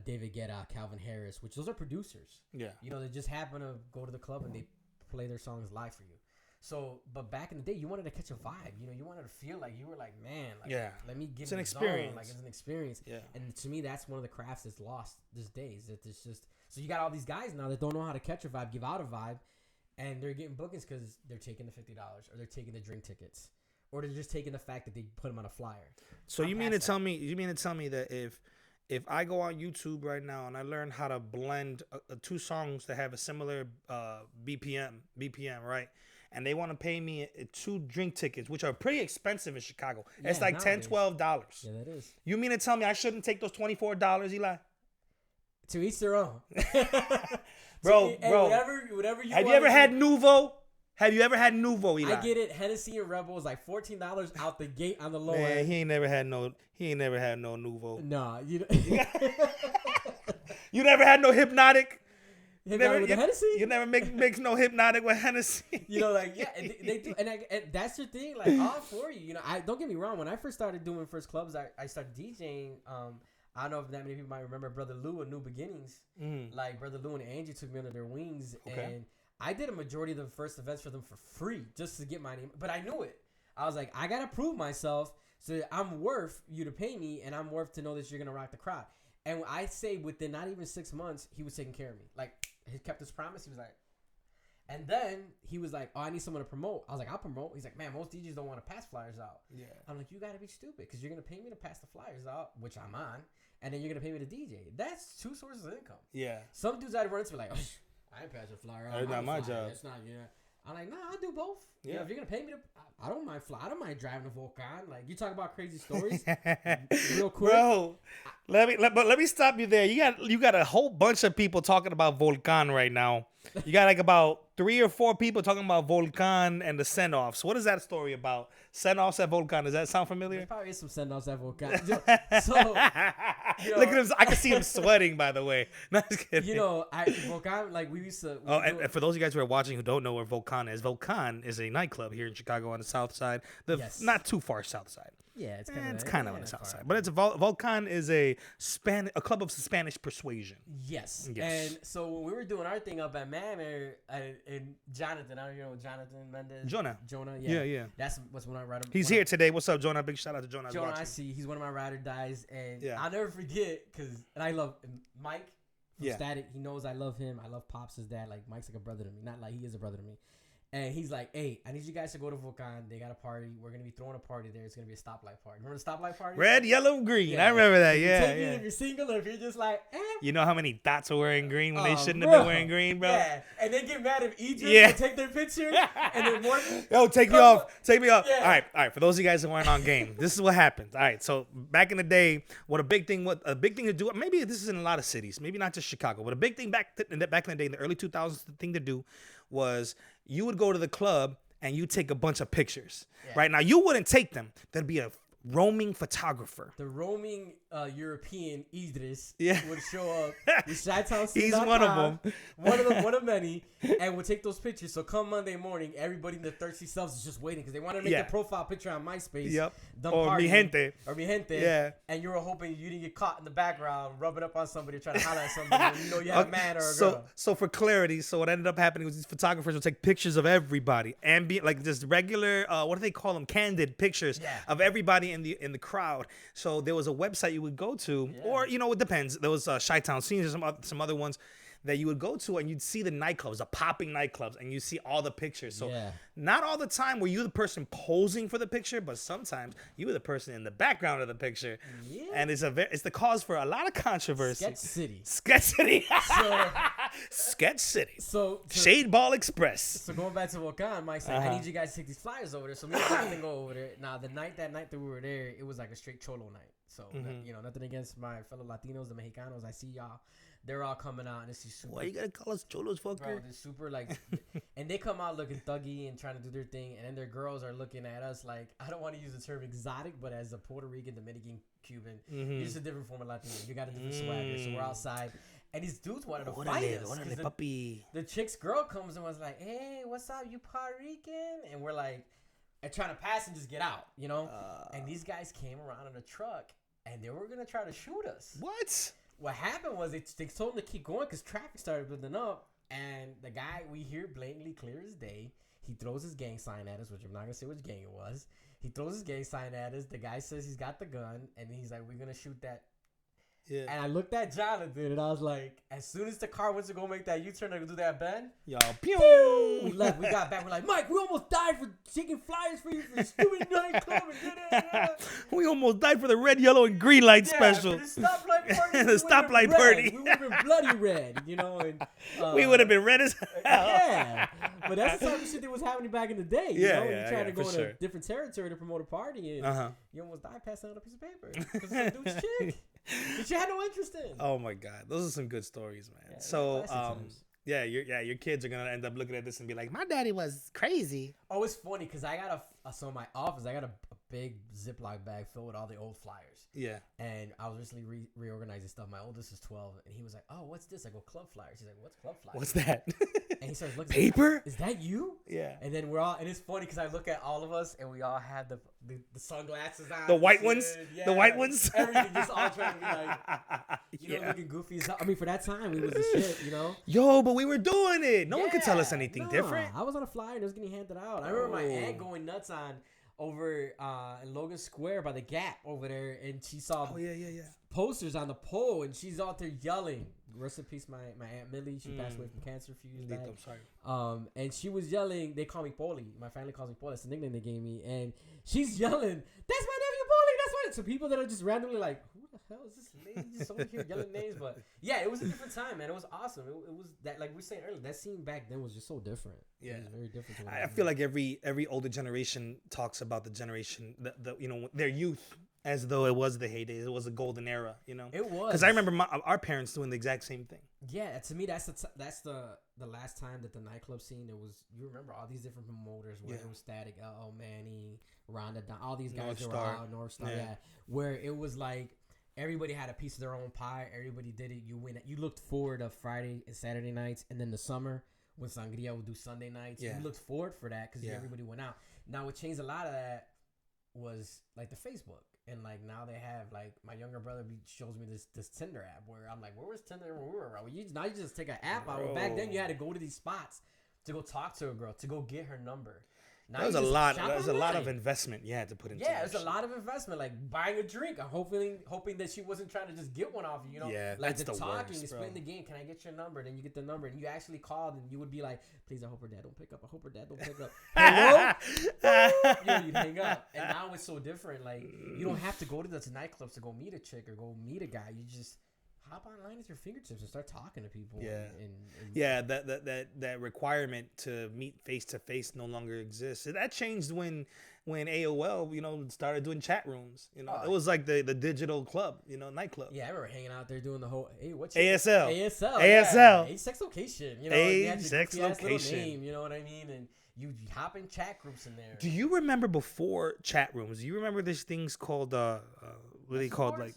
David Guetta, Calvin Harris, which those are producers. Yeah. They just happen to go to the club and they play their songs live for you. So, but back in the day, you wanted to catch a vibe. You wanted to feel like you were like, man, like, let me get in the experience. Zone. Like, it's an experience. Yeah. And to me, that's one of the crafts that's lost these days. That it's just, so you got all these guys now that don't know how to catch a vibe, give out a vibe, and they're getting bookings because they're taking the $50 or they're taking the drink tickets or they're just taking the fact that they put them on a flyer. So you mean to tell me that if I go on YouTube right now and I learn how to blend two songs that have a similar BPM, right? And they want to pay me 2 drink tickets, which are pretty expensive in Chicago. Yeah, it's like $10, $12. Yeah, that is. You mean to tell me I shouldn't take those $24, Eli? To each their own. Bro. Whatever you Have you ever had Nouveau? Have you ever had Nouveau, Eli? I get it. Hennessy and Rebel is like $14 out the gate on the low end. Man, he ain't never had no Nouveau. Nah, you never had no Hypnotic. With the Hennessy? You never mix no Hypnotic with Hennessy. They do, and that's your thing. Like all for you. I don't get me wrong. When I first started doing first clubs, I started DJing. I don't know if that many people might remember Brother Lou at New Beginnings. Like Brother Lou and Angie took me under their wings, and I did a majority of the first events for them for free just to get my name. But I knew it. I was like, I gotta prove myself so that I'm worth you to pay me, and I'm worth to know that you're gonna rock the crowd. And I say within not even 6 months, he was taking care of me. Like he kept his promise. He was like, And then he was like, "Oh, I need someone to promote." I was like, "I'll promote." He's like, "Man, most DJs don't want to pass flyers out." Yeah. I'm like, "You gotta be stupid because you're gonna pay me to pass the flyers out, which I'm on, and then you're gonna pay me to DJ. That's two sources of income." Yeah. Some dudes I'd run into like, "Oh, I ain't passing a flyer out. That's not my job. It's not I'm like, "Nah, I'll do both. Yeah. You know, if you're gonna pay me to, I don't mind fly. I don't mind driving a Volcan. Like you talk about crazy stories, real quick, bro. Let me stop you there. You got a whole bunch of people talking about Volcan right now. You got like about 3 or 4 people talking about Volcan and the send-offs. What is that story about? Send-offs at Volcan. Does that sound familiar? There probably is some send-offs at Volcan. So look at him. I can see him sweating. By the way, no, just kidding. Volcan, like we used to. And for those of you guys who are watching who don't know where Volcan is a nightclub here in Chicago on the south side, not too far south side. Yeah, it's kind of on the south side, but it's Volcan is a club of Spanish persuasion. Yes. And so when we were doing our thing up at Manor, and Jonathan, I don't know Jonathan Mendez. Jonah, yeah. That's what's one of my rider. He's here today. What's up, Jonah? Big shout out to Jonah. Jonah, I see. He's one of my ride or dies, and I'll never forget and I love Mike from Static. He knows I love him. I love Pops, his dad. Like Mike's like a brother to me. Not like he is a brother to me. And he's like, "Hey, I need you guys to go to Volcan. They got a party. We're going to be throwing a party there. It's going to be a stoplight party. Remember the stoplight party? Red, yellow, green. Yeah. I remember that. Yeah. If you're single or if you're just like, You know how many dots are wearing green when they shouldn't have been wearing green, bro? Yeah. And they get mad if Idris will take their picture. And then one. Yo, take me off. Yeah. All right. For those of you guys who aren't on game, this is what happens. All right. So back in the day, a big thing to do, maybe this is in a lot of cities, maybe not just Chicago, but a big thing back in the day, in the early 2000s, the thing to do was you would go to the club and you take a bunch of pictures. Right now, you wouldn't take them. There'd be a roaming photographer. The roaming European Idris would show up. He's one of them. One of many, and would take those pictures. So come Monday morning, everybody in their thirsty selves is just waiting because they want to make their profile picture on MySpace. Yep. Or Mi Gente. Yeah. And you were hoping you didn't get caught in the background, rubbing up on somebody, trying to holler at somebody. And you know you had a man or a girl. So for clarity, what ended up happening was these photographers would take pictures of everybody, ambient, like just regular, what do they call them? Candid pictures of everybody in the crowd. So there was a website you would go to, or it depends. There was Chi-Town Scenes or some other ones that you would go to, and you'd see the nightclubs, the popping nightclubs, and you see all the pictures. So not all the time were you the person posing for the picture, but sometimes you were the person in the background of the picture. Yeah. And it's the cause for a lot of controversy. Sketch City. Sketch City. So Shade Ball Express. So going back to Volcan, Mike said, I need you guys to take these flyers over there. So me and Jonathan go over there. Now that night that we were there, it was like a straight cholo night. So nothing against my fellow Latinos, the Mexicanos. I see y'all. They're all coming out, and it's super. Why you gotta call us cholos, fucker? Bro, they're super and they come out looking thuggy and trying to do their thing, and then their girls are looking at us like, I don't want to use the term exotic, but as a Puerto Rican, Dominican, Cuban, you're just a different form of Latino. You got a different swagger, so we're outside, and these dudes wanted to fight us. The chick's girl comes and was like, "Hey, what's up, you Puerto Rican?" And we're like, trying to pass and just get out, and these guys came around in a truck, and they were gonna try to shoot us. What happened was they told him to keep going because traffic started building up, and the guy we hear blatantly clear as day. He throws his gang sign at us, which I'm not gonna say which gang it was. He throws his gang sign at us. The guy says he's got the gun, and he's like, "We're gonna shoot that." Yeah. And I looked at Jonathan, and I was like, as soon as the car went to go make that U-turn to do that bend, pew! We left. We got back. We're like, Mike, we almost died for taking flyers for you for the stupid nightclub. We almost died for the red, yellow, and green light special. For the stoplight party. The stoplight party. We would have been bloody red, And, we would have been red as hell. Yeah. But that's the type of shit that was happening back in the day. You trying to go in a different territory to promote a party, and you almost died passing out a piece of paper because some dude's chick. That you had no interest in. Oh my God, those are some good stories, man. So, your kids are gonna end up looking at this and be like, "My daddy was crazy." Oh, it's funny because I got in my office, I got a big Ziploc bag filled with all the old flyers. Yeah. And I was recently reorganizing stuff. My oldest is 12, and he was like, "Oh, what's this?" I go, "Club flyers." He's like, "What's club flyers?" What's that? And he starts looking. Paper? Like, is that you? Yeah. And then and it's funny because I look at all of us, and we all had the sunglasses on. The white ones? Yeah, the white ones? Everything, just all trying to be like, looking goofy. I mean, for that time, we was the shit, Yo, but we were doing it. No one could tell us anything different. I was on a flyer, and it was getting handed out. I remember my aunt going nuts on over in Logan Square by the Gap over there, and she saw posters on the pole, and she's out there yelling, rest in peace, my Aunt Millie. She passed away from cancer a few years back. I'm sorry. And she was yelling. They call me Paulie. My family calls me Paulie. That's the nickname they gave me. And she's yelling, "That's my nephew Paulie. That's my." So people that are just randomly like, "Who the hell is this lady just over here yelling names?" But yeah, it was a different time, man. It was awesome. It was that, like we were saying earlier, that scene back then was just so different. Yeah, it was very different. To I feel like every older generation talks about the generation, the you know, their youth, as though it was the heyday, it was a golden era, you know. It was, because I remember our parents doing the exact same thing. Yeah, to me, that's the last time that the nightclub scene. It was, you remember all these different promoters where it was Static, Manny, Rhonda, all these guys that were out, North Star, where it was like everybody had a piece of their own pie. Everybody did it. You win. You looked forward to Friday and Saturday nights, and then the summer when Sangria would do Sunday nights. You looked forward for that because everybody went out. Now what changed a lot of that was like the Facebook. And like now they have, like, my younger brother shows me this Tinder app where I'm like, where was Tinder when we were around? Now you just take an app out. Well, back then you had to go to these spots to go talk to a girl, to go get her number. Now There's a lot of investment you had to put into. Yeah, there's a lot of investment, like buying a drink, hoping that she wasn't trying to just get one off you, you know? Yeah, like that's the talking, worst, splitting the game. Can I get your number? Then you get the number, and you actually called, and you would be like, please, I hope her dad don't pick up. I hope her dad don't pick up. Hello? Yeah, you'd hang up. And now it's so different. Like, you don't have to go to the nightclubs to go meet a chick or go meet a guy. You just hop online with your fingertips and start talking to people. Yeah. That requirement to meet face to face no longer exists. That changed when AOL, you know, started doing chat rooms. You know, it was like the digital club, you know, nightclub. Yeah, I remember hanging out there doing the whole what's ASL. Yeah. Sex location. You know, sex location. Name, you know what I mean? And you hop in chat groups in there. Do you remember before chat rooms? Do you remember these things called what are they called? Like,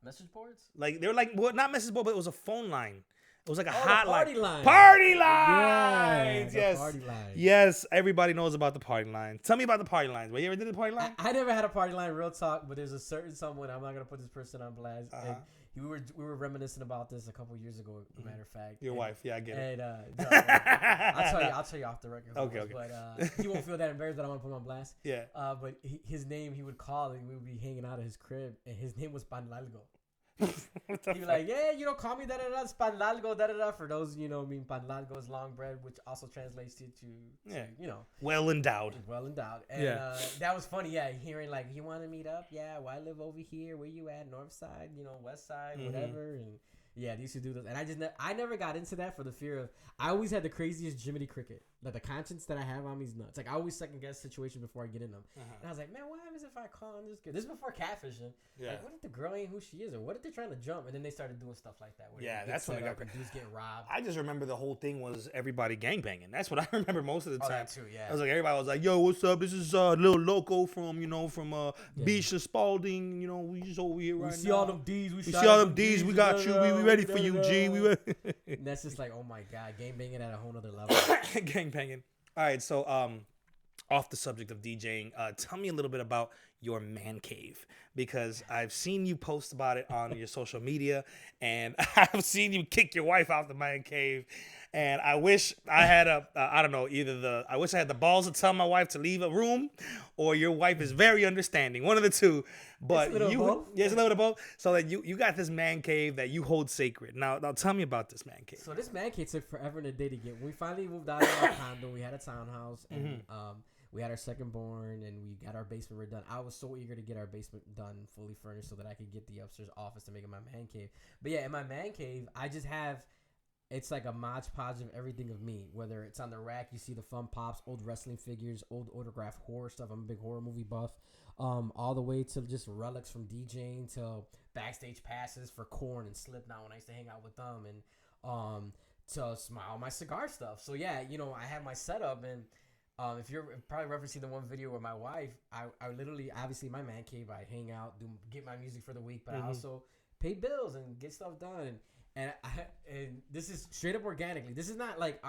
message boards? Like, they were like, well, not message board, but it was a phone line. It was like a hotline. Party line. Party lines. Yeah, yes. Party line. Yes. Everybody knows about the party line. Tell me about the party lines. Well, you ever did the party line? I never had a party line, real talk, but there's a certain someone, I'm not going to put this person on blast. And we were reminiscing about this a couple years ago, matter of fact. Your wife. Yeah, I get it. And I'll tell you off the record. Okay. But he won't feel that embarrassed that I want to put him on blast. Yeah. But his name, he would call and we would be hanging out at his crib, and his name was Panlalgo. He'd be like, yeah, you know, call me da-da-da, Panlalgo, da-da-da. For those, you know, I mean, Panlalgo is long bread, which also translates to you know. Well endowed. And that was funny, hearing like, you want to meet up? Yeah, well, I live over here. Where you at? North side, you know, west side, whatever. And yeah, they used to do those. And I never got into that for the fear of, I always had the craziest Jiminy Cricket. Like, the conscience that I have on me is nuts. Like, I always second guess situations before I get in them. And I was like, man, what happens if I call on this girl? This is before catfishing. Yeah. Like, what if the girl ain't who she is? Or what if they're trying to jump? And then they started doing stuff like that. That's when I got dudes getting robbed. I just remember the whole thing was everybody gangbanging. That's what I remember most of the time. That too, yeah. I was like, everybody was like, yo, what's up? This is Lil Loco from Beach and Spalding. You know, we just over here right now. We see all them D's. We see all them D's. We got you. We ready for you, G. And that's just like, oh my God, gangbanging at a whole nother level. Gangbanging. All right, so off the subject of DJing, tell me a little bit about your man cave, because I've seen you post about it on your social media, and I've seen you kick your wife out the man cave. And I wish I had I wish I had the balls to tell my wife to leave a room, or your wife is very understanding. One of the two. But it's a little bit of both. So that you got this man cave that you hold sacred. Now tell me about this man cave. So this man cave took forever and a day to get. When we finally moved out of our condo, we had a townhouse, and we had our second born, and we got our basement redone. I was so eager to get our basement done, fully furnished, so that I could get the upstairs office to make it my man cave. But yeah, in my man cave, I just have. It's like a Mod Podge of everything of me. Whether it's on the rack, you see the fun pops, old wrestling figures, old autographed horror stuff. I'm a big horror movie buff. All the way to just relics from DJing to backstage passes for Korn and Slipknot when I used to hang out with them, and to all my cigar stuff. So yeah, you know, I have my setup, and if you're probably referencing the one video with my wife, I literally, obviously my man cave, I hang out, get my music for the week, but I also pay bills and get stuff done. And this is straight up organically. This is not like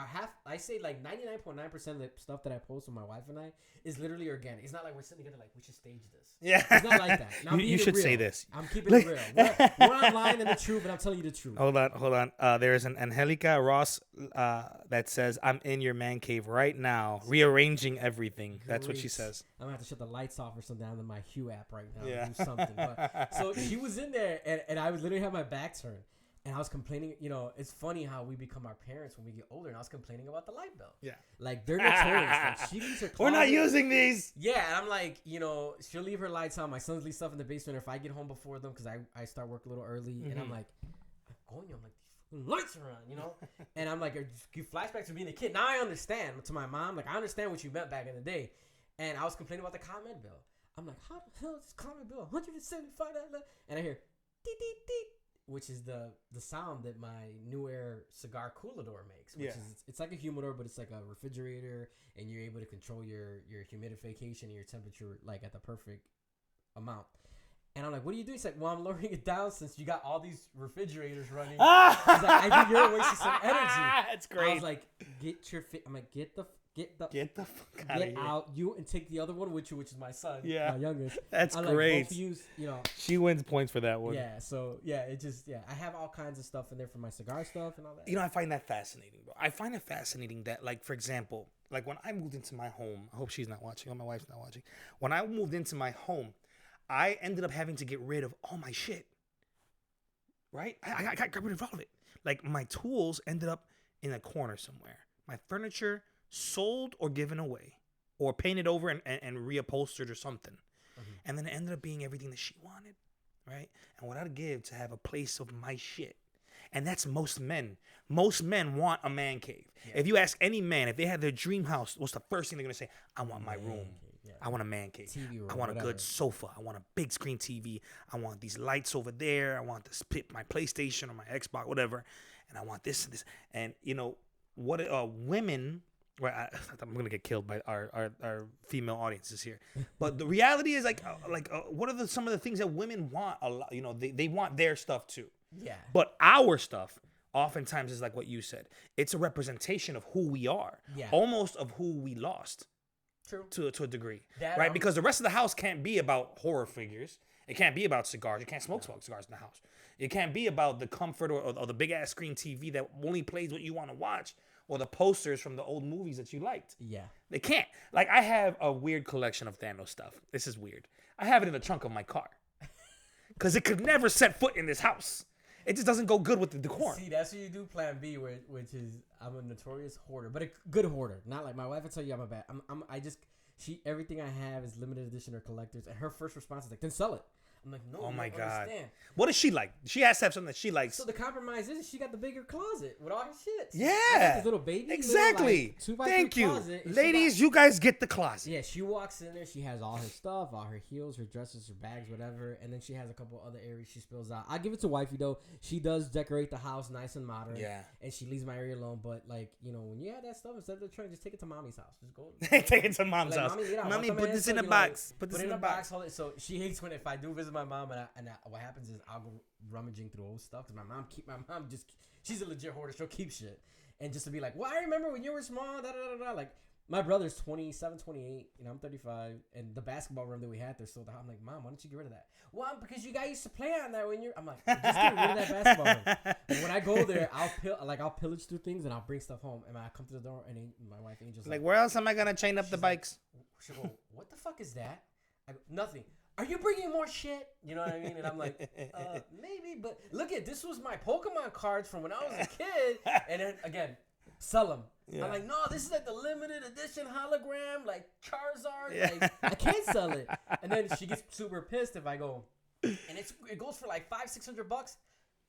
I say like 99.9% of the stuff that I post with my wife and I is literally organic. It's not like we're sitting together like we should stage this. Yeah, it's not like that. Now, you should say this. I'm keeping it real. We're online and the truth, but I'm telling you the truth. Hold on. There is an Angelica Ross that says, "I'm in your man cave right now, rearranging everything." That's what she says. I'm gonna have to shut the lights off or something down in my Hue app right now. Yeah. Do something. But, so she was in there, and I would literally have my back turned. And I was complaining, you know, it's funny how we become our parents when we get older. And I was complaining about the light bill. Yeah. Like, they're notorious. Like, she leaves her closet. We're not using these. Yeah. And I'm like, you know, she'll leave her lights on. My sons leave stuff in the basement. Or if I get home before them, because I start work a little early. Mm-hmm. And I'm like, I'm like, these lights are on, you know? And I'm like, you flashbacks to being a kid. Now I understand. To my mom, like, I understand what you meant back in the day. And I was complaining about the ComEd bill. I'm like, how the hell is this ComEd bill $175? And I hear, deet, deet, deet. Which is the sound that my New Air cigar coolador makes. Which is it's like a humidor, but it's like a refrigerator, and you're able to control your humidification and your temperature like at the perfect amount. And I'm like, what are you doing? He's like, well, I'm lowering it down since you got all these refrigerators running. He's like, I think you're wasting some energy. That's great. I was like, I'm like, get the fuck out of here. Out you and take the other one with you, which is my son, my youngest. That's I'm great. Like, both of you, you know, she wins points for that one. Yeah, so it just I have all kinds of stuff in there for my cigar stuff and all that. You know, I find that fascinating, bro. I find it fascinating that, like, for example, like when I moved into my home, I hope she's not watching, or my wife's not watching. When I moved into my home, I ended up having to get rid of all my shit. Right? I got rid of all of it. Like, my tools ended up in a corner somewhere. My furniture sold or given away, or painted over and reupholstered or something. Mm-hmm. And then it ended up being everything that she wanted, right? And what I'd give to have a place of my shit. And that's most men. Most men want a man cave. Yeah. If you ask any man, if they had their dream house, what's the first thing they're going to say? I want my room. Yeah. I want a man cave. TV room, I want a good sofa. I want a big screen TV. I want these lights over there. I want to split my PlayStation or my Xbox, whatever. And I want this and this. And, you know, what women... Right, I'm gonna get killed by our female audiences here, but the reality is what are some of the things that women want a lot? You know, they want their stuff too. Yeah. But our stuff oftentimes is like what you said. It's a representation of who we are. Yeah. Almost of who we lost. True. To a degree, right? Because the rest of the house can't be about horror figures. It can't be about cigars. You can't smoke cigars in the house. It can't be about the comfort or the big ass screen TV that only plays what you want to watch. Or the posters from the old movies that you liked. Yeah. They can't. Like, I have a weird collection of Thanos stuff. This is weird. I have it in the trunk of my car. Because it could never set foot in this house. It just doesn't go good with the decor. See, that's what you do plan B, which is I'm a notorious hoarder. But a good hoarder. Not like my wife will tell you I'm a bad. Everything I have is limited edition or collectors. And her first response is like, then sell it. I'm like, no, oh my God. Understand. What is she like? She has to have something that she likes. So the compromise is she got the bigger closet with all her shit. Yeah. This little baby. Exactly. Little, like, 2x3 Thank you. Closet, ladies, you guys get the closet. Yeah, she walks in there. She has all her stuff, all her heels, her dresses, her bags, whatever. And then she has a couple other areas she spills out. I give it to wifey, though. She does decorate the house nice and modern. Yeah. And she leaves my area alone. But, like, you know, when you have that stuff, instead of the trunk, just take it to mommy's house. Just go. Take it to mom's house. Mommy, put this in a box. Put this in a box. So she hates when if I do visit my mom and what happens is I'll go rummaging through old stuff because my mom she's a legit hoarder. She'll keep shit and just to be like, well, I remember when you were small. Da, da, da, da. Like my brother's 27, 28, and I'm 35, and the basketball room that we had, they're still there. I'm like, Mom, why don't you get rid of that? Well, because you guys used to play on that when you're. I'm like, just get rid of that basketball room. And when I go there, I'll pillage through things and I'll bring stuff home. And I come to the door and my wife Angel's like, where else am I gonna chain up the bikes? She go, what the fuck is that? I go, nothing. Are you bringing more shit? You know what I mean? And I'm like, maybe, but look this was my Pokemon cards from when I was a kid. And then, again, sell them. Yeah. I'm like, no, this is like the limited edition hologram, like Charizard. Yeah. Like, I can't sell it. And then she gets super pissed if I go, and it goes for like $500-600.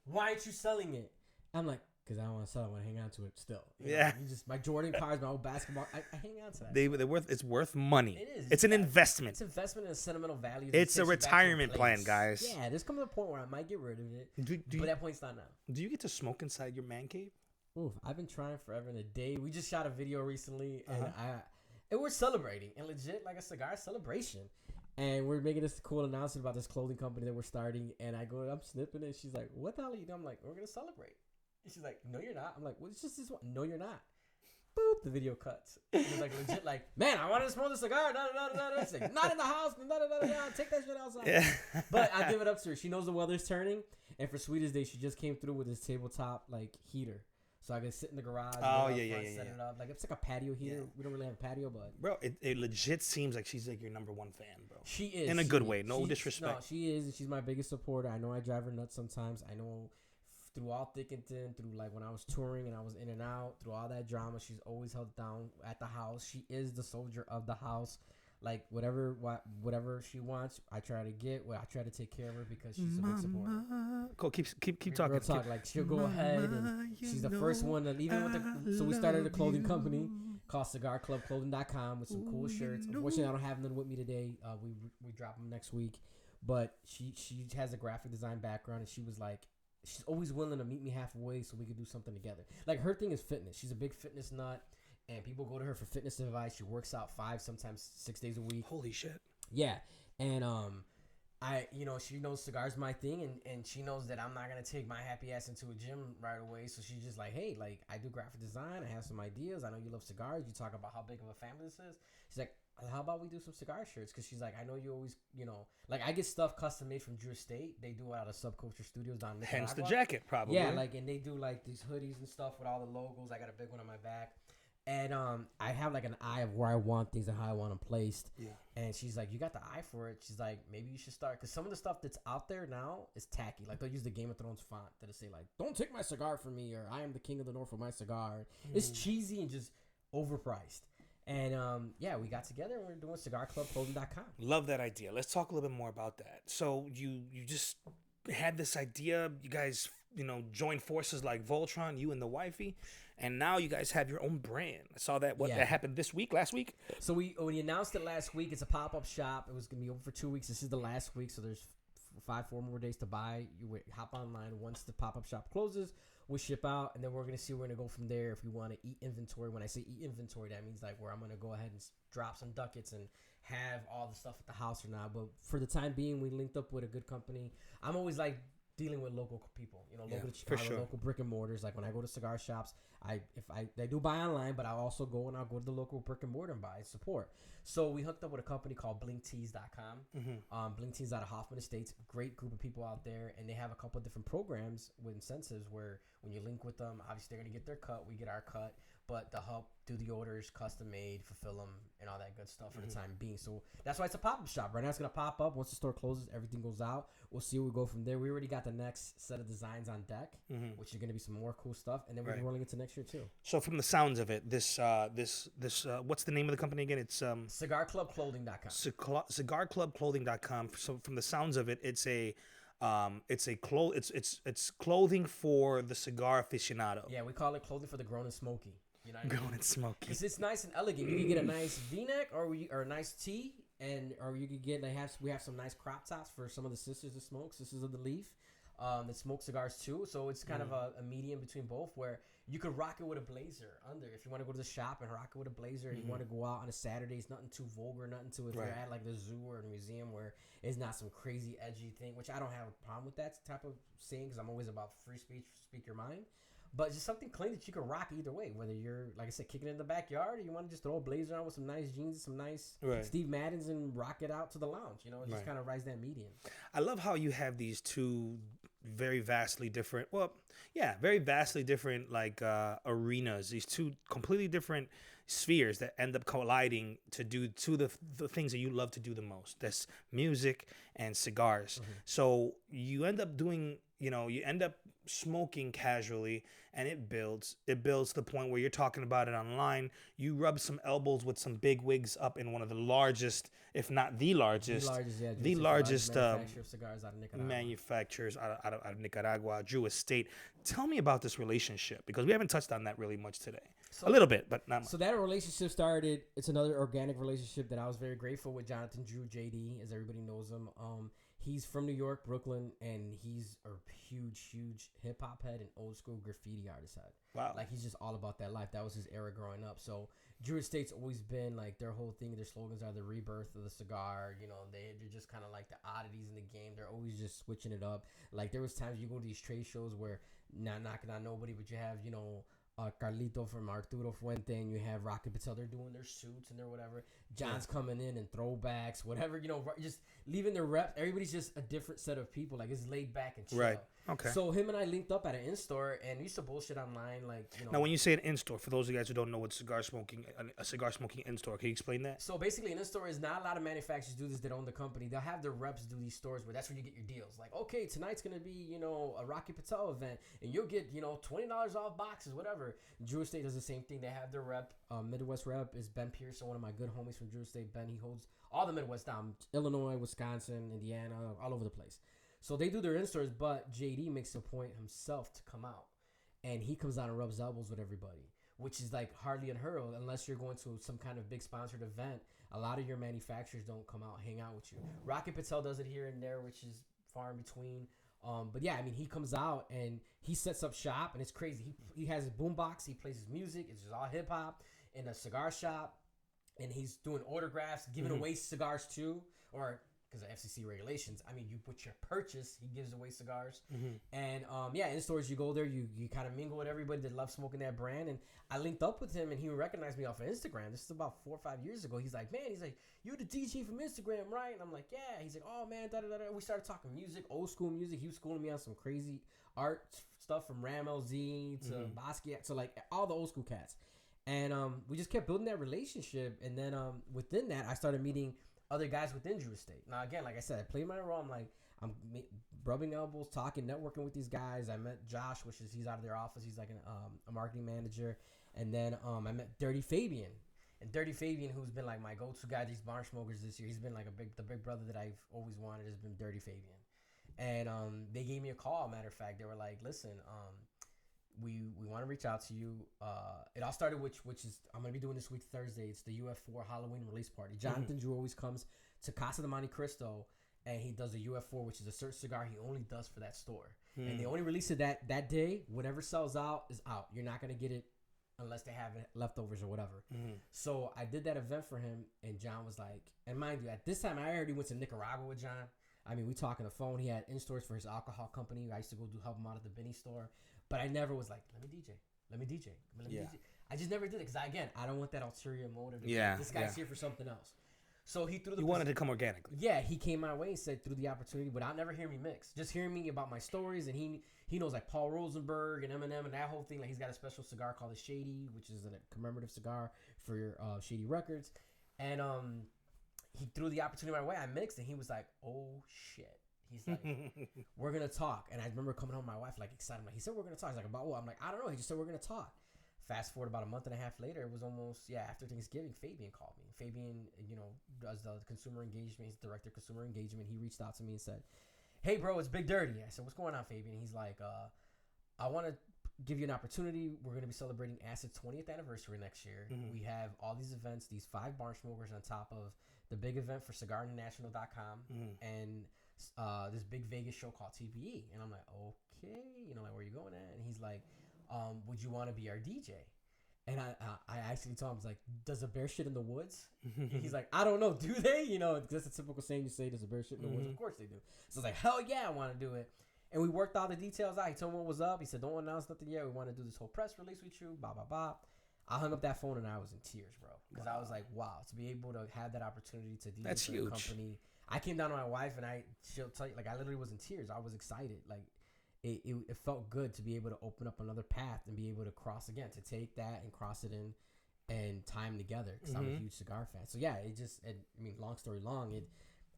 Why aren't you selling it? I'm like, because I don't want to sell it. I want to hang on to it still. You know, my Jordan cards, my old basketball. I hang on to that. It's worth money. It is. It's an investment. It's investment in sentimental value. It's a retirement plan, guys. Yeah, there's coming to a point where I might get rid of it. But that point's not now. Do you get to smoke inside your man cave? Ooh, I've been trying forever and a day. We just shot a video recently, and we're celebrating. And legit, like a cigar celebration. And we're making this cool announcement about this clothing company that we're starting. And I'm snipping it. She's like, what the hell are you doing? I'm like, we're going to celebrate. She's like, no, you're not. I'm like, well, it's just this one. No, you're not. Boop. The video cuts. It was like legit, like, man, I wanted to smoke the cigar. Da, da, da, da. It's like, not in the house. Da, da, da, da, da. Take that shit outside. Yeah. But I give it up to her. She knows the weather's turning. And for Sweetest Day, she just came through with this tabletop, like, heater. So I can sit in the garage. Oh, set it up. Like, it's like a patio heater. Yeah. We don't really have a patio, but. Bro, it legit seems like she's like your number one fan, bro. She is. In a good way. No disrespect. No, she is. She's my biggest supporter. I know I drive her nuts sometimes. I know through all thick and thin, through like when I was touring and I was in and out, through all that drama, she's always held down at the house. She is the soldier of the house. Like whatever she wants, I try to get. Well, I try to take care of her because she's a big supporter. Cool. Keep talking. Real talk. Like she'll go ahead and she's the first one that even with the. So we started a clothing company called CigarClubClothing.com with some cool shirts. Unfortunately, I don't have them with me today. We drop them next week. But she has a graphic design background, and she was like, she's always willing to meet me halfway so we could do something together. Like her thing is fitness. She's a big fitness nut. And people go to her for fitness advice. She works out 5, sometimes 6 days a week. Holy shit. Yeah. And she knows cigars my thing, and she knows that I'm not gonna take my happy ass into a gym right away. So she's just like, hey, like I do graphic design. I have some ideas. I know you love cigars. You talk about how big of a family this is. She's like, how about we do some cigar shirts? Because she's like, I know you always, like I get stuff custom made from Drew Estate. They do it out of Subculture Studios down in Nicaragua. Hence the jacket, probably. Yeah, like, and they do like these hoodies and stuff with all the logos. I got a big one on my back. And I have like an eye of where I want things and how I want them placed. Yeah. And she's like, you got the eye for it. She's like, maybe you should start. Because some of the stuff that's out there now is tacky. Like they'll use the Game of Thrones font that'll say like, don't take my cigar from me, or I am the king of the north for my cigar. It's cheesy and just overpriced. And we got together and we're doing CigarClubClothing.com. Love that idea. Let's talk a little bit more about that. So you just had this idea. You guys, joined forces like Voltron, you and the wifey. And now you guys have your own brand. I saw that. That happened last week? So we announced it last week. It's a pop-up shop. It was going to be open for 2 weeks. This is the last week, so there's 4 more days to buy. You hop online. Once the pop-up shop closes, we'll ship out, and then we're going to see where we're going to go from there. If we want to eat inventory. When I say eat inventory, that means like where I'm going to go ahead and drop some ducats and have all the stuff at the house or not. But for the time being, we linked up with a good company. I'm always like dealing with local people, local to Chicago, local brick and mortars. Like when I go to cigar shops, they do buy online, but I also go to the local brick and mortar and buy support. So we hooked up with a company called BlinkTees.com. BlinkTees out of Hoffman Estates, great group of people out there, and they have a couple of different programs with incentives where when you link with them, obviously they're gonna get their cut, we get our cut, but they'll help do the orders, custom made, fulfill them, and all that good stuff for the time being. So that's why it's a pop-up shop. Right now it's going to pop up. Once the store closes, everything goes out. We'll see where we go from there. We already got the next set of designs on deck, which is going to be some more cool stuff. And then we're rolling into next year too. So from the sounds of it, this what's the name of the company again? It's CigarClubClothing.com. CigarClubClothing.com. So from the sounds of it, it's clothing for the cigar aficionado. Yeah, we call it clothing for the grown and smoky. You know what I mean? Grown and smoky. Because it's nice and elegant. You can get a nice V-neck or a nice tee, or you could get. We have some nice crop tops for some of the sisters that smoke. Sisters of the Leaf, that smoke cigars too. So it's kind of a medium between both, where you could rock it with a blazer under. If you want to go to the shop and rock it with a blazer, you want to go out on a Saturday, it's nothing too vulgar, nothing too. If you're at like the zoo or a museum where it's not some crazy edgy thing, which I don't have a problem with that type of saying because I'm always about free speech, speak your mind. But just something clean that you can rock either way, whether you're, like I said, kicking it in the backyard or you want to just throw a blazer on with some nice jeans, some nice Steve Maddens and rock it out to the lounge. It just kind of rides that median. I love how you have these two very vastly different, like arenas, these two completely different spheres that end up colliding to do the things that you love to do the most. That's music and cigars. So you end up doing, you end up smoking casually, and it builds to the point where you're talking about it online. You rub some elbows with some big wigs up in one of the largest, if not the largest manufacturer of cigars out of Nicaragua. Manufacturers out of Nicaragua, Drew Estate. Tell me about this relationship, because we haven't touched on that really much today. A little bit, but not much. So that relationship started. It's another organic relationship that I was very grateful with Jonathan Drew, JD, as everybody knows him. He's from New York, Brooklyn, and he's a huge hip hop head and old school graffiti artist head. Wow. Like he's just all about that life. That was his era growing up. So Drew Estate's always been like their whole thing. Their slogans are the rebirth of the cigar. They're just kind of like the oddities in the game. They're always just switching it up. Like there was times you go to these trade shows where not knocking on nobody, but you have, Carlito from Arturo Fuente, and you have Rocket Patel. They're doing their suits and their whatever. John's coming in and throwbacks, whatever, just leaving their reps. Everybody's just a different set of people. Like it's laid back and chill. Right. Okay. So him and I linked up at an in-store, and we used to bullshit online, like, you know. Now, when you say an in-store, for those of you guys who don't know what a cigar smoking in-store, can you explain that? So basically, an in-store is not a lot of manufacturers do this that own the company. They'll have their reps do these stores where that's where you get your deals. Like, okay, tonight's going to be, you know, a Rocky Patel event, and you'll get, you know, $20 off boxes, whatever. Drew Estate does the same thing. They have their rep. Midwest rep is Ben Pearson, one of my good homies from Drew Estate. Ben, he holds all the Midwest down. Illinois, Wisconsin, Indiana, all over the place. So they do their in-stores, but JD makes a point himself to come out. And he comes out and rubs elbows with everybody, which is like hardly unheard of unless you're going to some kind of big sponsored event. A lot of your manufacturers don't come out, hang out with you. Rocky Patel does it here and there, which is far in between. But yeah, I mean, he comes out and he sets up shop, and it's crazy. He has his boombox. He plays his music. It's just all hip-hop in a cigar shop. And he's doing autographs, giving away cigars too, or because of FCC regulations. I mean, you put your purchase, he gives away cigars. And yeah, in stores, you go there, you kind of mingle with everybody that loves smoking that brand. And I linked up with him, and he recognized me off of Instagram. This is about 4 or 5 years ago. He's like, man, you're the DJ from Instagram, right? And I'm like, yeah. He's like, oh man, da da da. We started talking music, old school music. He was schooling me on some crazy art stuff from Ram LZ to Basquiat, to like all the old school cats. And we just kept building that relationship. And then within that, I started meeting other guys within Drew Estate. Now, again, like I said, I played my role. I'm rubbing elbows, talking, networking with these guys. I met Josh, he's out of their office. He's like a marketing manager. And then I met Dirty Fabian. And Dirty Fabian, who's been like my go-to guy, these barn smokers this year. He's been like the big brother that I've always wanted has been Dirty Fabian. And they gave me a call, matter of fact. They were like, listen, we want to reach out to you. It all started which is I'm gonna be doing this week Thursday. It's the UF4 Halloween release party. Jonathan Drew always comes to Casa de Monte Cristo, and he does a UF4, which is a search cigar he only does for that store. And they only release it that day. Whatever sells out is out. You're not gonna get it unless they have leftovers or whatever. So I did that event for him, and John was like, and mind you, at this time I already went to Nicaragua with John. I mean, we talk on the phone. He had in-stores for his alcohol company. I used to go help him out at the Benny store. But I never was like, let me DJ. DJ. I just never did it because, I don't want that ulterior motive. This guy's here for something else. So he threw the... You wanted to come organically. Yeah, he came my way and said, through the opportunity, without never hearing me mix. Just hearing me about my stories, and he knows like Paul Rosenberg and Eminem and that whole thing. Like, he's got a special cigar called the Shady, which is a commemorative cigar for Shady Records. And he threw the opportunity my way. I mixed, and he was like, oh, shit. He's like, we're going to talk. And I remember coming home with my wife, like, excited. I'm like, he said, we're going to talk. He's like, about what? I'm like, I don't know. He just said, we're going to talk. Fast forward about a month and a half later, it was almost, after Thanksgiving, Fabian called me. Fabian, does the consumer engagement. He's the director of consumer engagement. He reached out to me and said, hey, bro, it's Big Dirty. I said, what's going on, Fabian? He's like, I want to give you an opportunity. We're going to be celebrating Acid's 20th anniversary next year. We have all these events, these 5 barn smokers on top of the big event for cigarinternational.com and this big Vegas show called TPE. And I'm like, okay, like, where you going at? And he's like, would you want to be our DJ? And I actually told him, I was like, does a bear shit in the woods? And he's like, I don't know, do they? That's a typical saying you say, does a bear shit in the woods? Of course they do. So I was like, hell yeah, I want to do it. And we worked all the details out. He told me what was up. He said, don't announce nothing yet. We want to do this whole press release with you, blah, blah, blah. I hung up that phone and I was in tears, bro. Because I was like, wow, to be able to have that opportunity to DJ for the company. I came down to my wife and she'll tell you, like, I literally was in tears. I was excited. Like, it felt good to be able to open up another path and be able to cross again, to take that and cross it in and tie them together. Because I'm a huge cigar fan. So, yeah, long story long,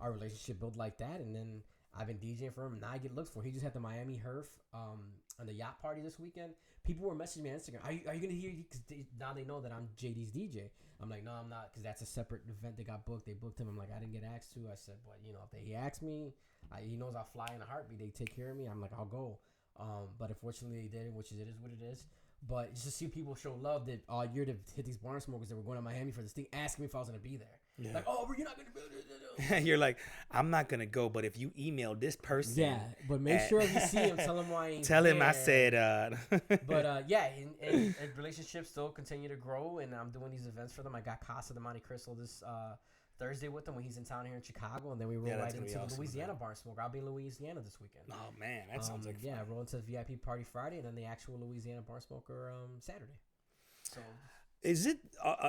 our relationship built like that. And then I've been DJing for him, and now I get looked for. He just had the Miami Herf on the yacht party this weekend. People were messaging me on Instagram. Are you going to hear? Because now they know that I'm JD's DJ. I'm like, no, I'm not, because that's a separate event they got booked. They booked him. I'm like, I didn't get asked to. I said, but if he asked me, he knows I'll fly in a heartbeat. They take care of me. I'm like, I'll go. But unfortunately they didn't, which is what it is. But just to see people show love that all year to hit these barn smokers that were going to Miami for this thing, asking me if I was going to be there. Yeah. Like, oh, you're not going to be there. You're like, I'm not going to go, but if you email this person. Yeah, but make sure if you see him, tell him why I ain't Tell him there. I said. But and relationships still continue to grow, and I'm doing these events for them. I got Casa de Monte Cristo this Thursday with him when he's in town here in Chicago, and then we roll right into the Louisiana barn smoker. I'll be in Louisiana this weekend. Oh man, that sounds like fun. Roll into the VIP party Friday, and then the actual Louisiana barn smoker Saturday. So, is it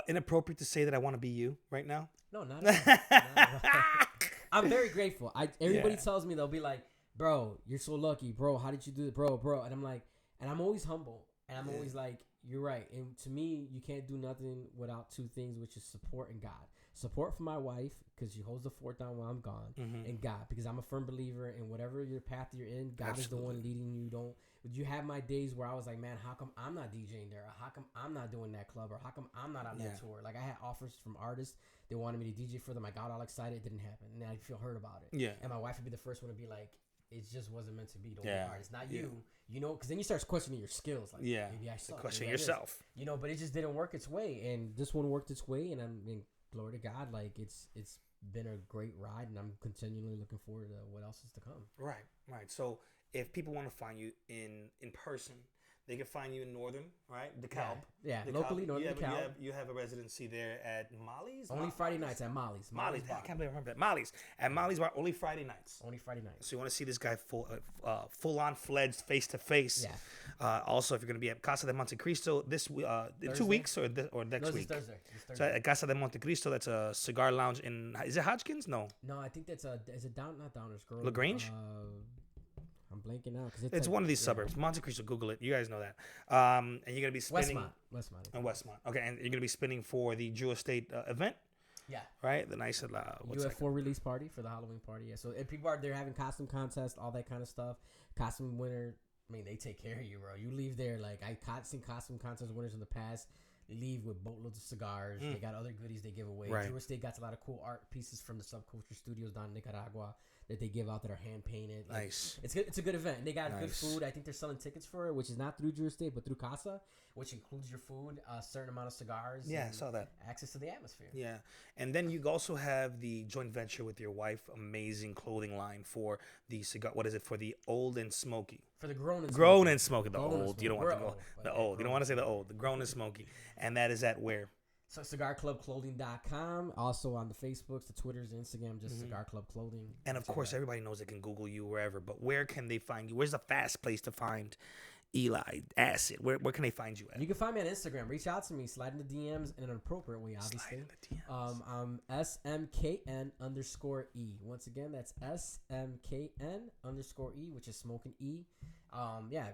inappropriate to say that I want to be you right now? No, not at all. I'm very grateful. Everybody tells me, they'll be like, bro, you're so lucky, bro. How did you do it, bro? And I'm like, and I'm always humble, and I'm always like, you're right. And to me, you can't do nothing without two things, which is support and God. Support for my wife, because she holds the fort down while I'm gone, and God, because I'm a firm believer in whatever your path you're in, God is the one leading you. You have my days where I was like, man, how come I'm not DJing there? Or how come I'm not doing that club? Or how come I'm not on that tour? Like, I had offers from artists. They wanted me to DJ for them. I got all excited. It didn't happen. And I feel hurt about it. Yeah. And my wife would be the first one to be like, it just wasn't meant to be. Don't work hard. It's not you. You know, because then you start questioning your skills. Like, maybe I suck. Question yourself. You know, but it just didn't work its way. And this one worked its way. And glory to God, like, it's been a great ride. And I'm continually looking forward to what else is to come. Right. So if people want to find you in person, they can find you in Northern, right? DeKalb. Yeah, locally, Northern DeKalb. You have a residency there at Molly's? Only Friday nights at Molly's. Molly's. I can't believe I remember that. Molly's. At Molly's Bar, only Friday nights. Only Friday nights. So you want to see this guy full-on fledged, face-to-face. Yeah. Also, if you're going to be at Casa de Monte Cristo in 2 weeks or next week? This Thursday. So at Casa de Monte Cristo, that's a cigar lounge in, is it Hodgkins? No, I think that's is it not Downers Grove? LaGrange? I'm blanking out because it's like, one of these suburbs. Monte Cristo, Google it. You guys know that. And you're gonna be spinning Westmont. And Westmont. Okay, and you're gonna be spinning for the Drew Estate event. Yeah. Right. The nice UF4 release party for the Halloween party. Yeah. So people are there having costume contests, all that kind of stuff. Costume winner. I mean, they take care of you, bro. You leave there like I've seen costume contest winners in the past. Leave with boatloads of cigars. They got other goodies they give away. Right. Drew Estate got a lot of cool art pieces from the Subculture Studios down in Nicaragua that they give out that are hand painted. Like, nice. It's good. It's a good event. And they got good food. I think they're selling tickets for it, which is not through Drew Estate, but through Casa, which includes your food, a certain amount of cigars. Yeah, I saw that. Access to the atmosphere. Yeah, and then you also have the joint venture with your wife. Amazing clothing line for the cigar. What is it for the old and smoky? For the grown and smoky. The old. You don't want to go the old. You don't want to say the old. The grown and smoky. And that is at where? So cigarclubclothing.com. Also on the Facebooks, the Twitters, the Instagram, just Cigar Club Clothing. And of course, everybody knows they can Google you wherever. But where can they find you? Where's the fast place to find ELI Acid? Where can they find you at? You can find me on Instagram. Reach out to me. Slide in the DMs in an appropriate way, obviously. Slide in the DMs. I'm SMKN_E. Once again, that's SMKN_E, which is smoking E.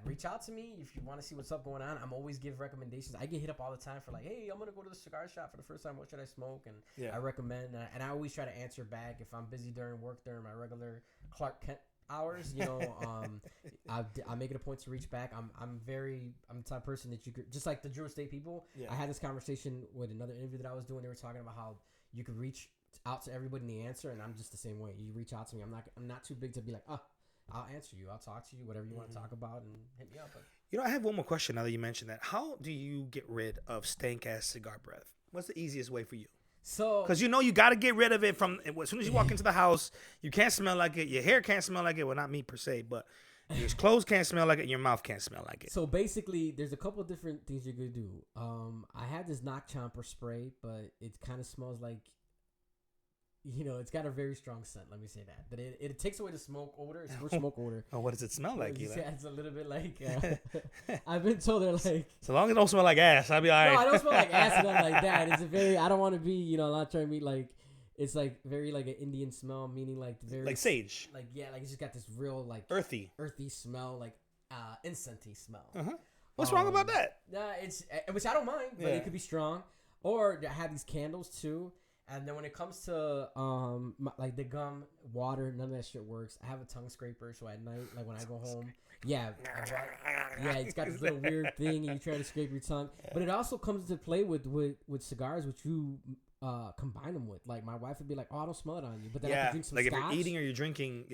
Reach out to me if you want to see what's up going on. I'm always give recommendations. I get hit up all the time for like, hey, I'm gonna go to the cigar shop for the first time. What should I smoke? And I recommend, and I always try to answer back if I'm busy during work during my regular Clark Kent hours. You know, I make it a point to reach back. I'm the type of person that you could, just like the Drew Estate people. Yeah. I had this conversation with another interview that I was doing. They were talking about how you could reach out to everybody in the answer, and I'm just the same way. You reach out to me. I'm not too big to be like, I'll answer you. I'll talk to you, whatever you want to talk about, and hit me up. You know, I have one more question now that you mentioned that. How do you get rid of stank-ass cigar breath? What's the easiest way for you? So, because you know you got to get rid of it from as soon as you walk into the house. You can't smell like it. Your hair can't smell like it. Well, not me per se, but your clothes can't smell like it. And your mouth can't smell like it. So basically, there's a couple of different things you could do. I had this knock chomper spray, but it kind of smells like, you know, it's got a very strong scent. Let me say that. But it takes away the smoke odor. It's for smoke odor. Oh, what does it smell like? It's a little bit like. I've been told they're like. So long as it don't smell like ass, I'll be all right. No, I don't smell like ass or nothing like that. It's a very. I don't want to be. You know, I'm not trying to be like. It's like very like an Indian smell, meaning like very like sage. Like like it's just got this real like earthy smell, like incensey smell. What's wrong about that? It's which I don't mind, but it could be strong. Or I have these candles too. And then when it comes to like the gum, water, none of that shit works. I have a tongue scraper, so at night, like when I go home, it's got this little weird thing, and you try to scrape your tongue. But it also comes into play with cigars, which you combine them with. Like my wife would be like, "Oh, I don't smell it on you," but then I can drink some like scotch. If you're eating or you're drinking,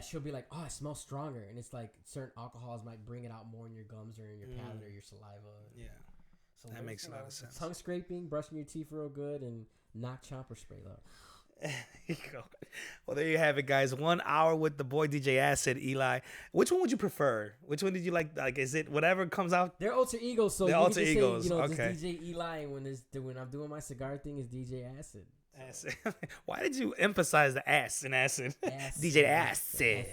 she'll be like, "Oh, it smells stronger," and it's like certain alcohols might bring it out more in your gums or in your palate or your saliva. Yeah, so that makes a lot of sense. Tongue scraping, brushing your teeth real good, and knock chomper spray though. There you go. Well, there you have it, guys. 1 hour with the boy DJ Acid, Eli. Which one would you prefer? Which one did you like? Like, is it whatever comes out? They're alter egos, so they're you alter can just egos. say, you know, okay. This DJ Eli, and when I'm doing my cigar thing, is DJ Acid. Acid. Why did you emphasize the ass in acid? DJ Acid.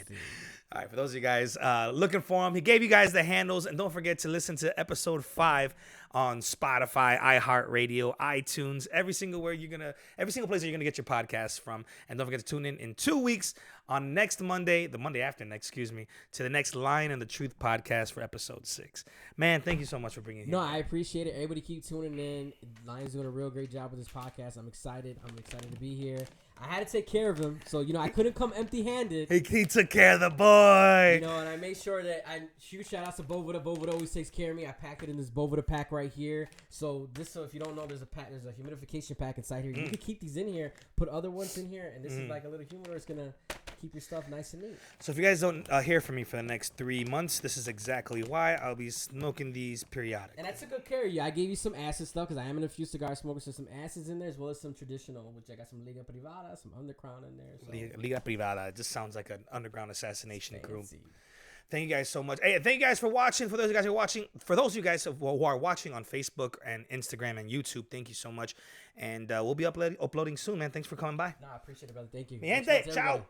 All right, for those of you guys looking for him, he gave you guys the handles, and don't forget to listen to episode 5 on Spotify, iHeartRadio, iTunes, every single place you're gonna get your podcasts from. And don't forget to tune in 2 weeks on next Monday, the Monday after next, to the next Lyon and the Truth podcast for episode 6. Man, thank you so much for bringing it. No, I appreciate it. Everybody keep tuning in. Lyon's doing a real great job with this podcast. I'm excited to be here. I had to take care of him, so I couldn't come empty-handed. He took care of the boy. And I made sure that I shout out to Bovida. Bovida always takes care of me. I pack it in this Bovida pack right here. So if you don't know, there's a humidification pack inside here. You can keep these in here, put other ones in here, and this is like a little humidor. It's gonna keep your stuff nice and neat. So if you guys don't hear from me for the next 3 months, this is exactly why. I'll be smoking these periodically. And I took good care of you. I gave you some acid stuff because I am in a few cigar smokers, so some acids in there as well as some traditional, which I got some Liga Privada, some Underground in there. So. Liga Privada. It just sounds like an underground assassination crew. Thank you guys so much. Hey, thank you guys for watching. For those of you guys who are watching, who are watching on Facebook and Instagram and YouTube, thank you so much. And we'll be uploading soon, man. Thanks for coming by. I appreciate it, brother. Thank you. Mi gente, ciao.